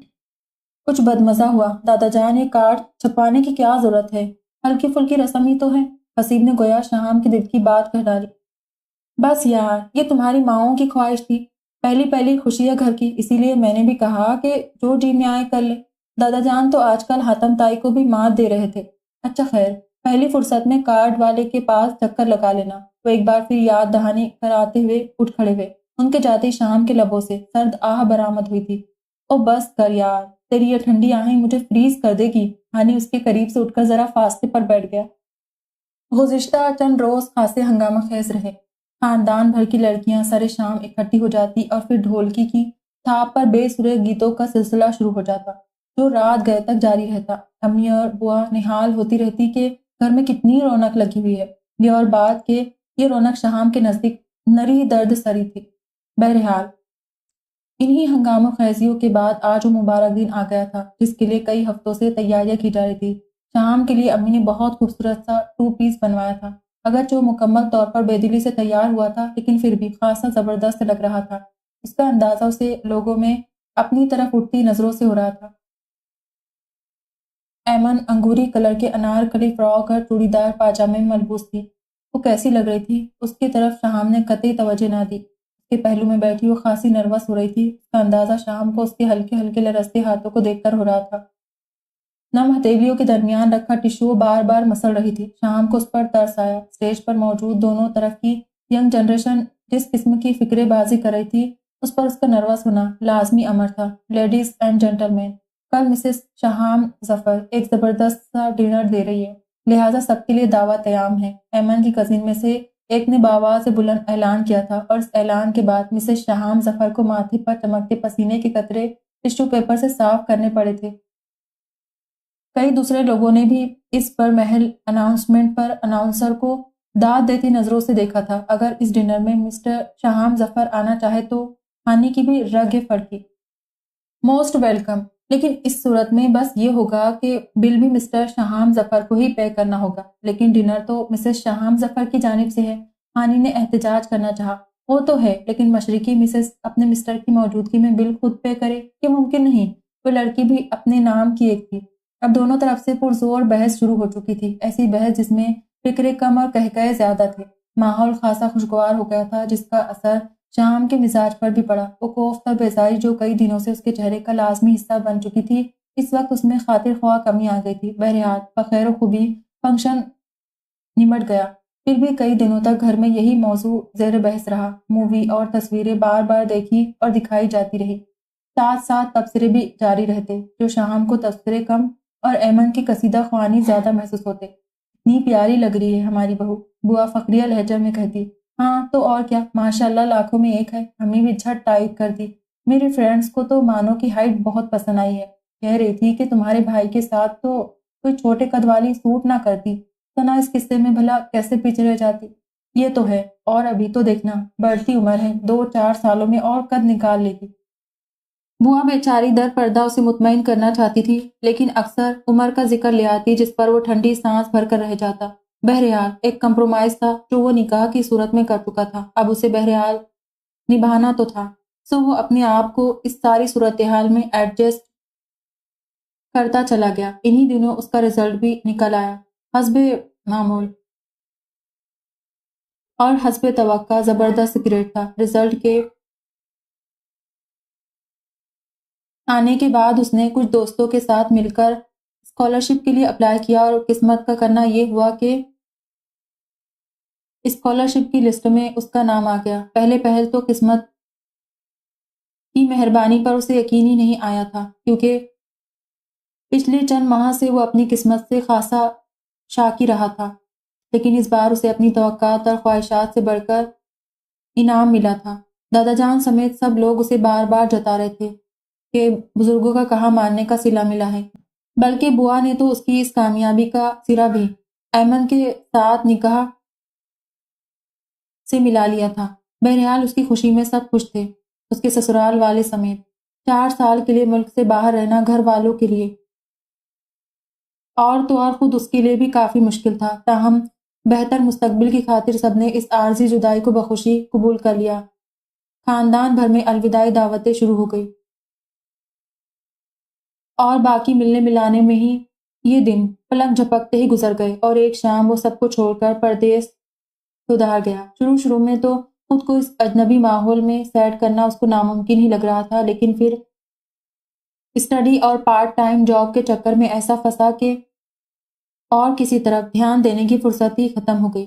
کچھ بدمزہ ہوا۔ دادا جان، یہ کارڈ چھپوانے کی کیا ضرورت ہے؟ ہلکی پھلکی رسم ہی تو ہے۔ حسیب نے گویا شہام کی دل کی بات کہہ ڈالی۔ بس یار، یہ تمہاری ماؤں کی خواہش تھی، پہلی پہلی خوشی ہے گھر کی، اسی لیے میں نے بھی کہا کہ جو جی میں آئے کر لے۔ دادا جان تو آج کل حاتم تائی کو بھی مات دے رہے تھے۔ اچھا خیر، پہلی فرصت میں کارڈ والے کے پاس چکر لگا لینا۔ وہ ایک بار پھر یاد دہانی کراتے ہوئے اٹھ کھڑے ہوئے۔ ان کے جاتے شام کے لبوں سے سرد آہ برآمد ہوئی تھی۔ او بس کر یار، تیری یہ ٹھنڈی آہیں مجھے فریز کر دے گی۔ ہانی اس کے قریب سے اٹھ کر ذرا فاصلے پر بیٹھ گیا۔ گزشتہ چند روز خاصے ہنگامہ خیز رہے۔ خاندان بھر کی لڑکیاں سر شام اکٹھی ہو جاتی اور پھر ڈھولکی کی تھاپ پر بے سرے گیتوں کا سلسلہ شروع ہو جاتا جو رات گئے تک جاری رہتا۔ امی اور بوا نہال ہوتی رہتی کہ گھر میں کتنی رونق لگی ہوئی ہے، یہ اور بات کہ یہ رونق شہام کے نزدیک نری درد سری تھی۔ بہرحال انہی ہنگامہ خیزیوں کے بعد آج وہ مبارک دن آ گیا تھا جس کے لیے کئی ہفتوں سے تیاریاں کی جا رہی تھی۔ شام کے لیے امی نے بہت خوبصورت سا 2 پیس بنوایا تھا۔ اگرچہ وہ مکمل طور پر بے دلی سے تیار ہوا تھا لیکن پھر بھی خاصا زبردست لگ رہا تھا۔ اس کا اندازہ اسے لوگوں میں اپنی طرف اٹھتی نظروں سے ہو رہا تھا۔ ایمن انگوری کلر کے انارکلی فراک اور چوڑی دار پاجامے میں ملبوس تھی۔ وہ کیسی لگ رہی تھی؟ اس کی طرف شہام نے قطعی توجہ نہ دی۔ اس کے پہلو میں بیٹھی وہ خاصی نروس ہو رہی تھی۔ اس کا اندازہ شام کو اس کے ہلکے ہلکے لرزتے ہاتھوں کو دیکھ کر ہو رہا تھا۔ نم ہتھیلیوں کے درمیان رکھا ٹشو بار بار مسل رہی تھی۔ شام کو اس پر ترس آیا۔ اسٹیج پر موجود دونوں طرف کی ینگ جنریشن جس قسم کی فکرے بازی کر رہی تھی اس پر اس کا نروس ہونا لازمی امر تھا۔ لیڈیز اینڈ جنٹلمین، کل مسز شہام ظفر ایک زبردست سا ڈنر دے رہی ہے، لہٰذا سب کے لیے دعوت عام ہے۔ ایمن کی کزن میں سے ایک نے بآواز بلند اعلان کیا تھا اور اس اعلان کے بعد مسز شہام ظفر کو ماتھے پر چمکتے پسینے کے قطرے ٹشو پیپر سے صاف کرنے پڑے تھے۔ کئی دوسرے لوگوں نے بھی اس پر محل اناؤنسمنٹ پر اناؤنسر کو داد دیتی نظروں سے دیکھا تھا۔ اگر اس ڈنر میں مسٹر شہام ظفر آنا چاہے تو ہانی کی بھی رگیں پھڑکی۔ موسٹ ویلکم، لیکن اس صورت میں بس یہ ہوگا کہ بل بھی مسٹر شہام ظفر کو ہی پے کرنا ہوگا۔ لیکن ڈنر تو مسز شہام ظفر کی جانب سے ہے۔ ہانی نے احتجاج کرنا چاہا۔ وہ تو ہے لیکن مشرقی مسز اپنے مسٹر کی موجودگی میں بل خود پے کرے یہ ممکن نہیں۔ وہ لڑکی بھی اپنے نام کی ایک تھی۔ اب دونوں طرف سے پرزور بحث شروع ہو چکی تھی، ایسی بحث جس میں فکرے کم اور قہقہے زیادہ تھے۔ ماحول خاصا خوشگوار ہو گیا تھا جس کا اثر شام کے مزاج پر بھی پڑا۔ وہ کوفت اور بیزاری جو کئی دنوں سے اس کے چہرے کا لازمی حصہ بن چکی تھی اس وقت اس میں خاطر خواہ کمی آ گئی تھی۔ بہرحال بخیر و خوبی فنکشن نمٹ گیا۔ پھر بھی کئی دنوں تک گھر میں یہی موضوع زیر بحث رہا۔ مووی اور تصویریں بار بار دیکھی اور دکھائی جاتی رہی۔ ساتھ ساتھ تبصرے بھی جاری رہتے جو شام کو تبصرے کم اور ایمن کی قصیدہ خوانی زیادہ محسوس ہوتے۔ اتنی پیاری لگ رہی ہے ہماری بہو، بوا فخریہ لہجہ میں کہتی۔ ہاں تو اور کیا، ماشاءاللہ لاکھوں میں ایک ہے۔ امی بھی جھٹ تائید کر دی۔ میری فرینڈز کو تو مانو کی ہائٹ بہت پسند آئی ہے، کہہ رہی تھی کہ تمہارے بھائی کے ساتھ تو کوئی چھوٹے قد والی سوٹ نہ کرتی۔ ثنا اس قصے میں بھلا کیسے پیچھے رہ جاتی؟ یہ تو ہے، اور ابھی تو دیکھنا بڑھتی عمر ہے، 2-4 سالوں میں اور قد نکال لے گی۔ بوا بیچاری در پردہ اسے مطمئن کرنا چاہتی تھی، لیکن اکثر عمر کا ذکر لے آتی جس پر وہ ٹھنڈی سانس بھر کر رہ جاتا۔ بہرحال ایک کمپرومائز تھا جو وہ نکاح کی صورت میں کر چکا تھا، اب اسے بہرحال نبھانا تو تھا، سو وہ اپنے آپ کو اس ساری صورتحال میں ایڈجسٹ کرتا چلا گیا۔ انہی دنوں اس کا رزلٹ بھی نکل آیا، حسب معمول اور حسب توقع زبردست گریڈ تھا۔ رزلٹ کے آنے کے بعد اس نے کچھ دوستوں کے ساتھ مل کر اسکالرشپ کے لیے اپلائی کیا، اور قسمت کا کرنا یہ ہوا کہ اسکالرشپ کی لسٹ میں اس کا نام آ گیا۔ پہل تو قسمت کی مہربانی پر اسے یقین ہی نہیں آیا تھا، کیونکہ پچھلے چند ماہ سے وہ اپنی قسمت سے خاصا شاکی رہا تھا، لیکن اس بار اسے اپنی توقعات اور خواہشات سے بڑھ کر انعام ملا تھا۔ دادا جان سمیت سب لوگ اسے بار بار جتا رہے تھے کہ بزرگوں کا کہا ماننے کا صلہ ملا ہے، بلکہ بوا نے تو اس کی اس کامیابی کا سرا بھی ایمن کے ساتھ نکاح سے ملا لیا تھا۔ بہرحال اس کی خوشی میں سب خوش تھے، اس کے سسرال والے سمیت۔ 4 سال کے لیے ملک سے باہر رہنا گھر والوں کے لیے اور تو اور خود اس کے لیے بھی کافی مشکل تھا، تاہم بہتر مستقبل کی خاطر سب نے اس عارضی جدائی کو بخوشی قبول کر لیا۔ خاندان بھر میں الوداعی دعوتیں شروع ہو گئی، اور باقی ملنے ملانے میں ہی یہ دن پلک جھپکتے ہی گزر گئے، اور ایک شام وہ سب کو چھوڑ کر پردیس ادھار گیا۔ شروع میں تو خود کو اس اجنبی ماحول میں سیٹ کرنا اس کو ناممکن ہی لگ رہا تھا، لیکن پھر اسٹڈی اور پارٹ ٹائم جاب کے چکر میں ایسا پھنسا کہ اور کسی طرف دھیان دینے کی فرصت ہی ختم ہو گئی۔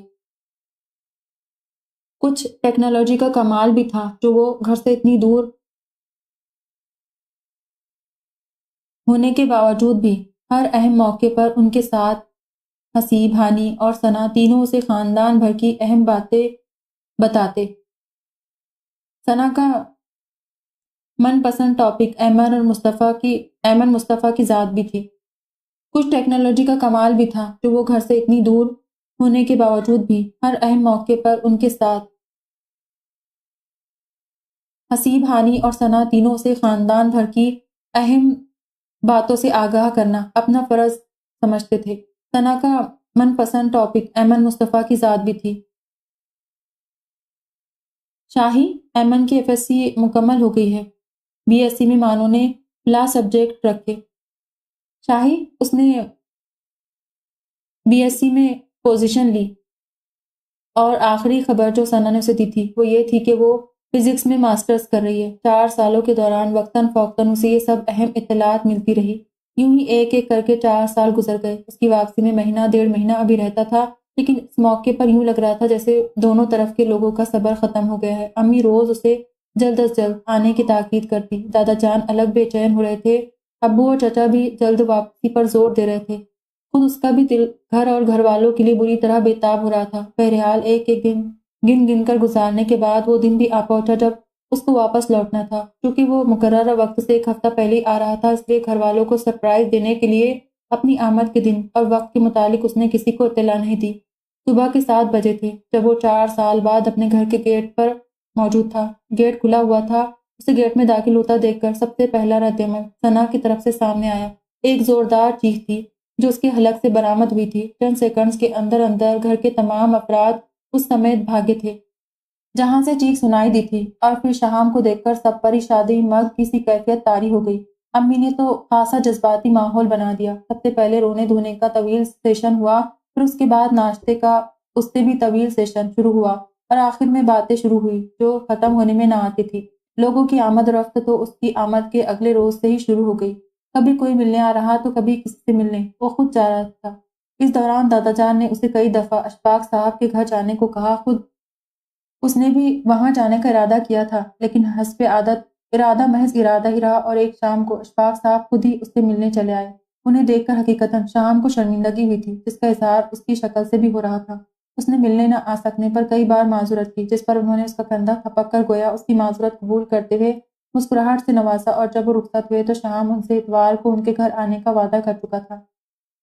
کچھ ٹیکنالوجی کا کمال بھی تھا جو وہ گھر سے اتنی دور ہونے کے باوجود بھی ہر اہم موقع پر ان کے ساتھ حسیب، ہانی اور ثنا تینوں اسے خاندان بھر کی اہم باتیں بتاتے۔ ثنا کا من پسند ٹاپک ایمن مصطفیٰ کی ذات بھی تھی۔ کچھ ٹیکنالوجی کا کمال بھی تھا جو وہ گھر سے اتنی دور ہونے کے باوجود بھی ہر اہم موقع پر ان کے ساتھ حسیب، ہانی اور ثنا تینوں سے خاندان بھر کی اہم باتوں سے آگاہ کرنا اپنا فرض سمجھتے تھے۔ ثنا کا من پسند ٹاپک ایمن مصطفیٰ کی ذات بھی تھی۔ شاہی، ایمن کی FSc مکمل ہو گئی ہے۔ BSc میں مانو نے لا سبجیکٹ رکھے۔ شاہی، اس نے BSc میں پوزیشن لی، اور آخری خبر جو ثنا نے اسے دی تھی وہ یہ تھی کہ وہ فزکس میں ماسٹرز کر رہی ہے۔ 4 سالوں کے دوران وقتاً فوقتاً اسے یہ سب اہم اطلاعات ملتی رہی۔ یوں ہی ایک ایک کر کے 4 سال گزر گئے۔ اس کی واپسی میں مہینہ 1.5 مہینہ ابھی رہتا تھا، لیکن اس موقع پر یوں لگ رہا تھا جیسے دونوں طرف کے لوگوں کا صبر ختم ہو گیا ہے۔ امی روز اسے جلد از جلد آنے کی تاکید کرتی۔ دادا جان الگ بے چین ہو رہے تھے، ابو اور چچا بھی جلد واپسی پر زور دے رہے تھے، خود اس کا بھی دل گھر اور گھر والوں کے لیے بری طرح بے تاب ہو رہا تھا۔ بہرحال ایک ایک دن گن کر گزارنے کے بعد وہ دن بھی آ پہنچا جب اس کو واپس لوٹنا تھا۔ چونکہ وہ مقررہ وقت سے 1 ہفتہ پہلے آ رہا تھا، اس لیے گھر والوں کو سرپرائز دینے کے لیے اپنی آمد کے دن اور وقت کے متعلق اس نے کسی کو اطلاع نہیں دی۔ صبح کے 7 بجے تھے جب وہ 4 سال بعد اپنے گھر کے گیٹ پر موجود تھا۔ گیٹ کھلا ہوا تھا۔ اسے گیٹ میں داخل ہوتا دیکھ کر سب سے پہلا رد عمل ثنا کی طرف سے سامنے آیا۔ ایک زوردار چیخ تھی جو اس کے حلق سے برآمد ہوئی تھی۔ چند سیکنڈز کے اندر گھر کے تمام افراد اس سمیت بھاگے تھے جہاں سے چیخ سنائی دی تھی، اور پھر شہام کو دیکھ کر سب پر ہی شادی مرگ کی سی کیفیت طاری ہو گئی۔ امی نے تو خاصا جذباتی ماحول بنا دیا۔ سب سے پہلے رونے دھونے کا طویل سیشن ہوا، پھر اس کے بعد ناشتے کا اس سے بھی طویل سیشن شروع ہوا، اور آخر میں باتیں شروع ہوئی جو ختم ہونے میں نہ آتی تھی۔ لوگوں کی آمد و رفت تو اس کی آمد کے اگلے روز سے ہی شروع ہو گئی۔ کبھی کوئی ملنے آ رہا تو کبھی کسی سے ملنے، وہ خود جا رہا تھا۔ اس دوران دادا جان نے اسے کئی دفعہ اشفاق صاحب کے گھر جانے کو کہا۔ خود اس نے بھی وہاں جانے کا ارادہ کیا تھا، لیکن حسب عادت ارادہ محض ارادہ ہی رہا، اور ایک شام کو اشفاق صاحب خود ہی اس سے ملنے چلے آئے۔ انہیں دیکھ کر حقیقتاً شام کو شرمندگی ہوئی تھی، جس کا اظہار اس کی شکل سے بھی ہو رہا تھا۔ اس نے ملنے نہ آ سکنے پر کئی بار معذرت کی، جس پر انہوں نے اس کا کندھا تھپک کر گویا اس کی معذرت قبول کرتے ہوئے مسکراہٹ سے نوازا، اور جب وہ رخصت ہوئے تو شام ان سے اتوار کو ان کے گھر آنے کا وعدہ کر چکا تھا۔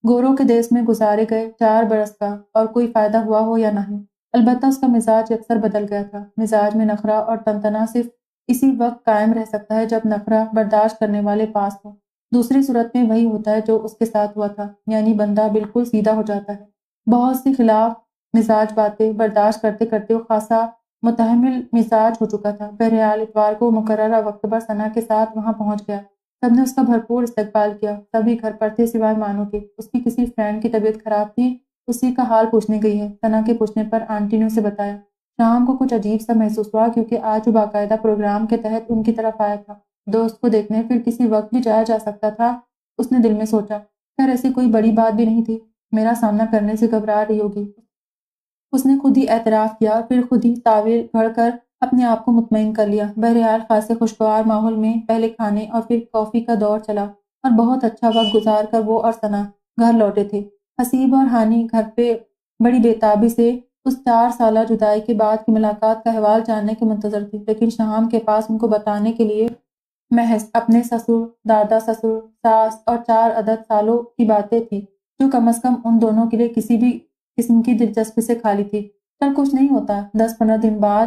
گوروں کے دیس میں گزارے گئے 4 برس کا اور کوئی فائدہ ہوا ہو یا نہیں، البتہ اس کا مزاج اکثر بدل گیا تھا۔ مزاج میں نخرہ اور تنتنا صرف اسی وقت قائم رہ سکتا ہے جب نفرہ برداشت کرنے والے پاس ہو۔ دوسری صورت میں وہی ہوتا ہے جو اس کے ساتھ ہوا تھا، یعنی بندہ بالکل سیدھا ہو جاتا ہے۔ بہت سی خلاف مزاج باتیں برداشت کرتے کرتے وہ خاصا متحمل مزاج ہو چکا تھا۔ بہرحال اتوار کو مقررہ وقت پر ثنا کے ساتھ وہاں پہنچ گیا۔ سب نے اس کا بھرپور استقبال کیا۔ سبھی گھر پر تھے سوائے مانو کے۔ اس کی کسی فرینڈ کی طبیعت خراب تھی، اسی کا حال پوچھنے گئی ہے۔ ثنا کے پوچھنے پر آنٹی نے اسے بتایا۔ شام کو کچھ عجیب سا محسوس ہوا کیونکہ آج وہ باقاعدہ پروگرام کے تحت ان کی طرف آیا تھا۔ دوست کو دیکھنے پھر کسی وقت بھی جایا جا سکتا تھا، اس نے دل میں سوچا۔ خیر ایسی کوئی بڑی بات بھی نہیں تھی، میرا سامنا کرنے سے گھبرا رہی ہوگی۔ اس نے خود ہی اعتراف کیا اور پھر خود ہی تعویل گھڑ کر اپنے آپ کو مطمئن کر لیا۔ بہرحال خاصے خوشگوار ماحول میں پہلے کھانے اور پھر کافی کا دور چلا اور بہت اچھا وقت گزار کر وہ اور ثنا گھر لوٹے تھے۔ حسیب اور ہانی گھر پہ بڑی بےتابی سے اس 4 سالہ جدائی کے بعد کی ملاقات کا احوال جاننے کے منتظر تھی، لیکن شہام کے پاس ان کو بتانے کے لیے محض اپنے سسر، دادا سسر، ساس اور 4 عدد سالوں کی باتیں تھیں، جو کم از کم ان دونوں کے لیے کسی بھی قسم کی دلچسپی سے خالی تھی۔ چل کچھ نہیں ہوتا، 10-15 دن بعد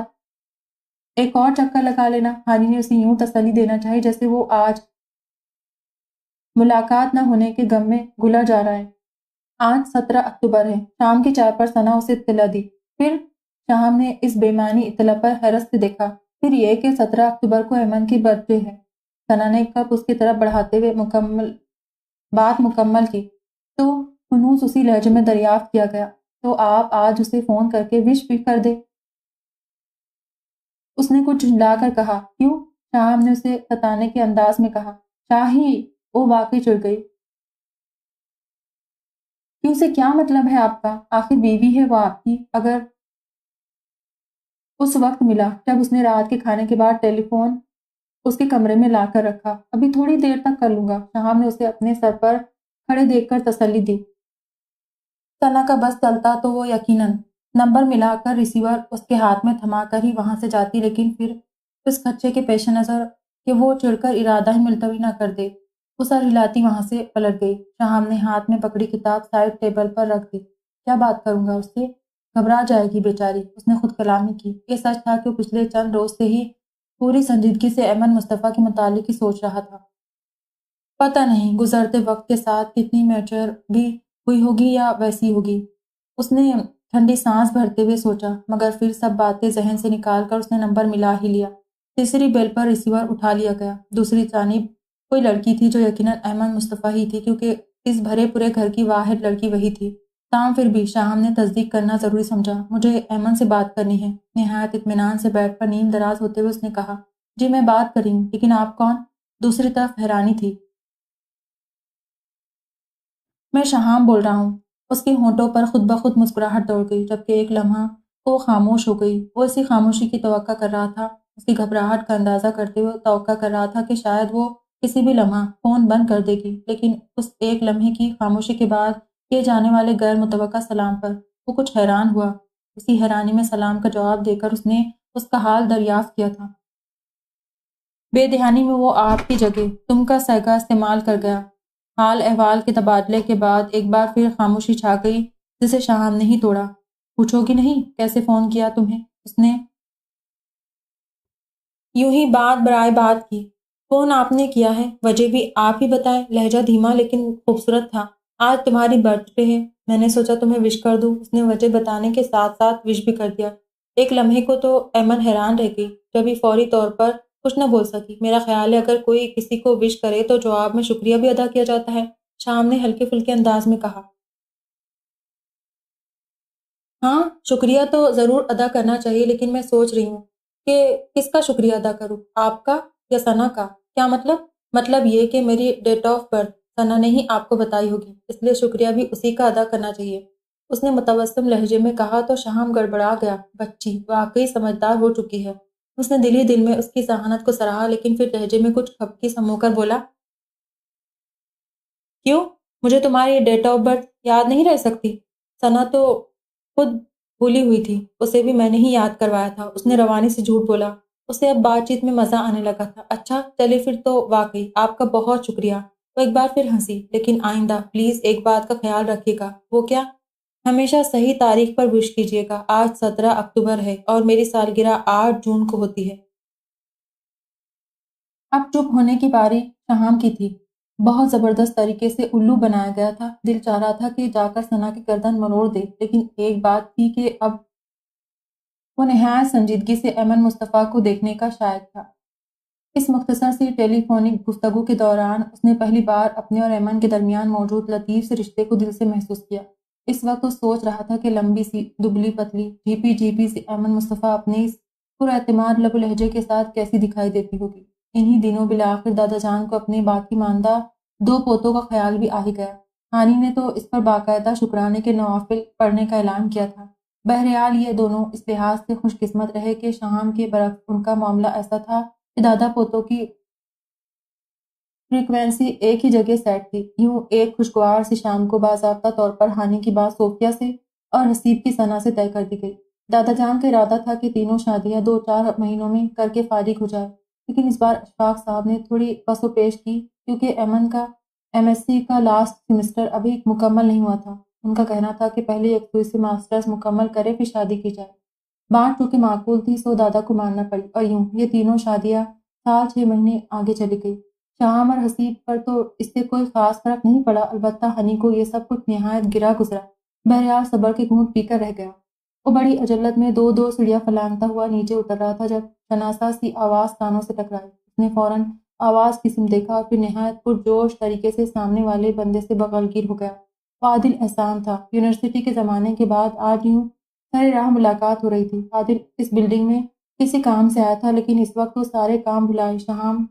ایک اور چکر لگا لینا۔ ہانی نے اسے یوں تسلی دینا چاہی جیسے وہ آج ملاقات نہ ہونے کے غم میں گھلا جا رہا ہے۔ آج 17 اکتوبر ہے۔ شام کی چائے پر ثنا اسے اطلاع دی۔ پھر شام نے اس بے معنی اطلاع پر حیرت سے دیکھا۔ پھر یہ کہ 17 اکتوبر کو ایمن کی برتھ ڈے ہے۔ ثنا نے کپ اس کی طرف بڑھاتے ہوئے بات مکمل کی تو خنوس اسی لہجے میں دریافت کیا گیا۔ تو آپ آج اسے فون کر کے وش بھی کر دے۔ اس نے کچھ جھنجلا کر کہا۔ کیوں؟ شام نے اسے ستانے کے انداز میں کہا۔ شاہی، وہ واقعی چڑھ گئی۔ کیوں سے کیا مطلب ہے آپ کا؟ آخر بیوی ہے وہ آپ کی۔ اگر اس وقت ملا جب اس نے رات کے کھانے کے بعد ٹیلی فون اس کے کمرے میں لا کر رکھا۔ ابھی تھوڑی دیر تک کر لوں گا۔ شہام نے اسے اپنے سر پر کھڑے دیکھ کر تسلی دی۔ ثنا کا بس چلتا تو وہ یقیناً نمبر ملا کر ریسیور اس کے ہاتھ میں تھما کر ہی وہاں سے جاتی، لیکن پھر اس خدشے کے پیش نظر کہ وہ چڑھ کر ارادہ ہی ملتوی نہ کر دے، وہ سر ہلاتی وہاں سے پلٹ گئی۔ شہام نے ہاتھ میں پکڑی کتاب سائڈ ٹیبل پر رکھ دی۔ کیا بات کروں گا اس سے؟ گھبرا جائے گی بیچاری، اس نے خود کلامی کی۔ یہ سچ تھا کہ وہ پچھلے چند روز سے ہی پوری سنجیدگی سے ایمن مصطفیٰ کے متعلق ہی سوچ رہا تھا۔ پتہ نہیں گزرتے وقت کے ساتھ کتنی میچر بھی ہوئی ہوگی یا ویسی ہوگی، اس نے ٹھنڈی سانس بھرتے ہوئے سوچا، مگر پھر سب باتیں ذہن سے نکال کر اس نے نمبر ملا ہی لیا۔ تیسری بیل پر ریسیور اٹھا لیا گیا۔ دوسری جانب کوئی لڑکی تھی جو یقیناً ایمن مصطفیٰ ہی تھی، کیونکہ اس بھرے پورے گھر کی واحد لڑکی وہی تھی۔ تاہم پھر بھی شاہم نے تصدیق کرنا ضروری سمجھا۔ مجھے ایمن سے بات کرنی ہے۔ نہایت اطمینان سے بیٹھ پر نیم دراز ہوتے ہوئے اس نے کہا، جی میں بات کر رہی ہوں، لیکن آپ کون؟ دوسری طرف حیرانی تھی۔ میں شہام بول رہا ہوں۔ اس کے ہونٹوں پر خود بخود مسکراہٹ دوڑ گئی، جبکہ ایک لمحہ وہ خاموش ہو گئی۔ وہ اسی خاموشی کی توقع کر رہا تھا، اس کی گھبراہٹ کا اندازہ کرتے ہوئے توقع کر رہا تھا کہ شاید وہ کسی بھی لمحہ فون بند کر دے گی، لیکن اس ایک لمحے کی خاموشی کے بعد کیے جانے والے غیر متوقع سلام پر وہ کچھ حیران ہوا۔ اسی حیرانی میں سلام کا جواب دے کر اس نے اس کا حال دریافت کیا تھا۔ بے دہانی میں وہ آپ کی جگہ تم کا صیغہ استعمال کر گیا۔ حال احوال کے تبادلے کے بعد ایک بار پھر خاموشی چھا گئی، جسے شہام نے ہی توڑا۔ پوچھو گی نہیں کیسے فون کیا تمہیں؟ اس نے یوں ہی بات برائے بات کی۔ فون آپ نے کیا ہے، وجہ بھی آپ ہی بتائے۔ لہجہ دھیما لیکن خوبصورت تھا۔ آج تمہاری برتھ ڈے ہے، میں نے سوچا تمہیں وش کر دوں۔ اس نے وجہ بتانے کے ساتھ ساتھ وش بھی کر دیا۔ ایک لمحے کو تو ایمن حیران رہ گئی، جبھی فوری طور پر کچھ نہ بول سکی۔ میرا خیال ہے اگر کوئی کسی کو وش کرے تو جواب میں شکریہ بھی ادا کیا جاتا ہے، شام نے ہلکے پھلکے انداز میں کہا۔ ہاں شکریہ تو ضرور ادا کرنا چاہیے، لیکن میں سوچ رہی ہوں کہ کس کا شکریہ ادا کروں، آپ کا یا ثنا کا؟ کیا مطلب؟ مطلب یہ کہ میری ڈیٹ آف برتھ ثنا نے ہی آپ کو بتائی ہوگی، اس لیے شکریہ بھی اسی کا ادا کرنا چاہیے، اس نے متوسم لہجے میں کہا تو شہام گڑبڑا گیا۔ بچی واقعی سمجھدار ہو چکی ہے، اس نے دل ہی دل میں اس کی ذہانت کو سراہا، لیکن پھر لہجے میں کچھ کھپکی سمو کر بولا، کیوں؟ مجھے تمہاری ڈیٹ آف برتھ یاد نہیں رہ سکتی؟ ثنا تو خود بھولی ہوئی تھی، اسے بھی میں نے ہی یاد کروایا تھا، اس نے روانی سے جھوٹ بولا۔ اسے اب بات چیت میں مزہ آنے لگا تھا۔ اچھا چلے پھر تو واقعی آپ کا بہت شکریہ۔ وہ ایک بار پھر ہنسی، لیکن آئندہ پلیز ایک بات کا خیال رکھیے گا۔ وہ کیا؟ ہمیشہ صحیح تاریخ پر وش کیجیے گا۔ آج 17 اکتوبر ہے اور میری سالگرہ 8 جون کو ہوتی ہے۔ اب چپ ہونے کی باری شہام کی تھی۔ بہت زبردست طریقے سے الو بنایا گیا تھا۔ دل چاہ رہا تھا کہ جا کر ثنا کی گردن مروڑ دے، لیکن ایک بات تھی کہ اب وہ نہایت سنجیدگی سے ایمن مصطفیٰ کو دیکھنے کا شائق تھا۔ اس مختصر سی ٹیلی فونک گفتگو کے دوران اس نے پہلی بار اپنے اور ایمن کے درمیان موجود لطیف سے رشتے کو دل سے محسوس کیا۔ اس وقت وہ سوچ رہا تھا کہ لمبی سی دبلی پتلی جھیپی سی ایمن مصطفیٰ اپنے اس پر اعتماد لب و لہجے کے ساتھ کیسی دکھائی دیتی ہوگی۔ انہی دنوں بالآخر دادا جان کو اپنے باقی ماندہ 2 پوتوں کا خیال بھی آ ہی گیا۔ ہانی نے تو اس پر باقاعدہ شکرانے کے نوافل پڑھنے کا اعلان کیا تھا۔ بہرحال یہ دونوں اس لحاظ سے خوش قسمت رہے کہ شہام کے برعکس ان کا معاملہ ایسا تھا کہ دادا پوتوں کی فریکوینسی ایک ہی جگہ سیٹ تھی۔ یوں ایک خوشگوار سی شام کو باضابطہ طور پر ہانی کی بات صوفیہ سے اور حسیب کی ثنا سے طے کر دی گئی۔ دادا جان کا ارادہ تھا کہ تینوں شادیاں 2-4 مہینوں میں کر کے فارغ ہو جائے، لیکن اس بار اشفاق صاحب نے تھوڑی پس و پیش کی کیونکہ ایمن کا MSc کا لاسٹ سیمسٹر ابھی مکمل نہیں ہوا تھا۔ ان کا کہنا تھا کہ پہلے ایک دوسرے ماسٹرز مکمل کرے پھر شادی کی جائے۔ بات چونکہ معقول تھی سو دادا کو ماننا پڑی اور یوں یہ تینوں شادیاں سال 6 مہینے آگے چلی گئی۔ شہام اور حسیب پر تو اس سے کوئی خاص فرق نہیں پڑا، البتہ ہنی کو یہ سب کچھ نہایت گرا گزرا۔ بہرحال صبر کے گھونٹ پی کر رہ گیا۔ وہ بڑی عجلت میں 2 سیڑھیاں پھلانگتا ہوا نیچے اتر رہا تھا جب شناسا سی آواز کانوں سے ٹکرائی۔ اس نے فوراً آواز کی سمت دیکھا اور پھر نہایت پرجوش طریقے سے سامنے والے بندے سے بغلگیر ہو گیا۔ وہ عادل احسان تھا۔ یونیورسٹی کے زمانے کے بعد آج یوں سر راہ ملاقات ہو رہی تھی۔ عادل اس بلڈنگ میں کسی کام سے آیا تھا، لیکن اس وقت وہ سارے کام بھلائے شہام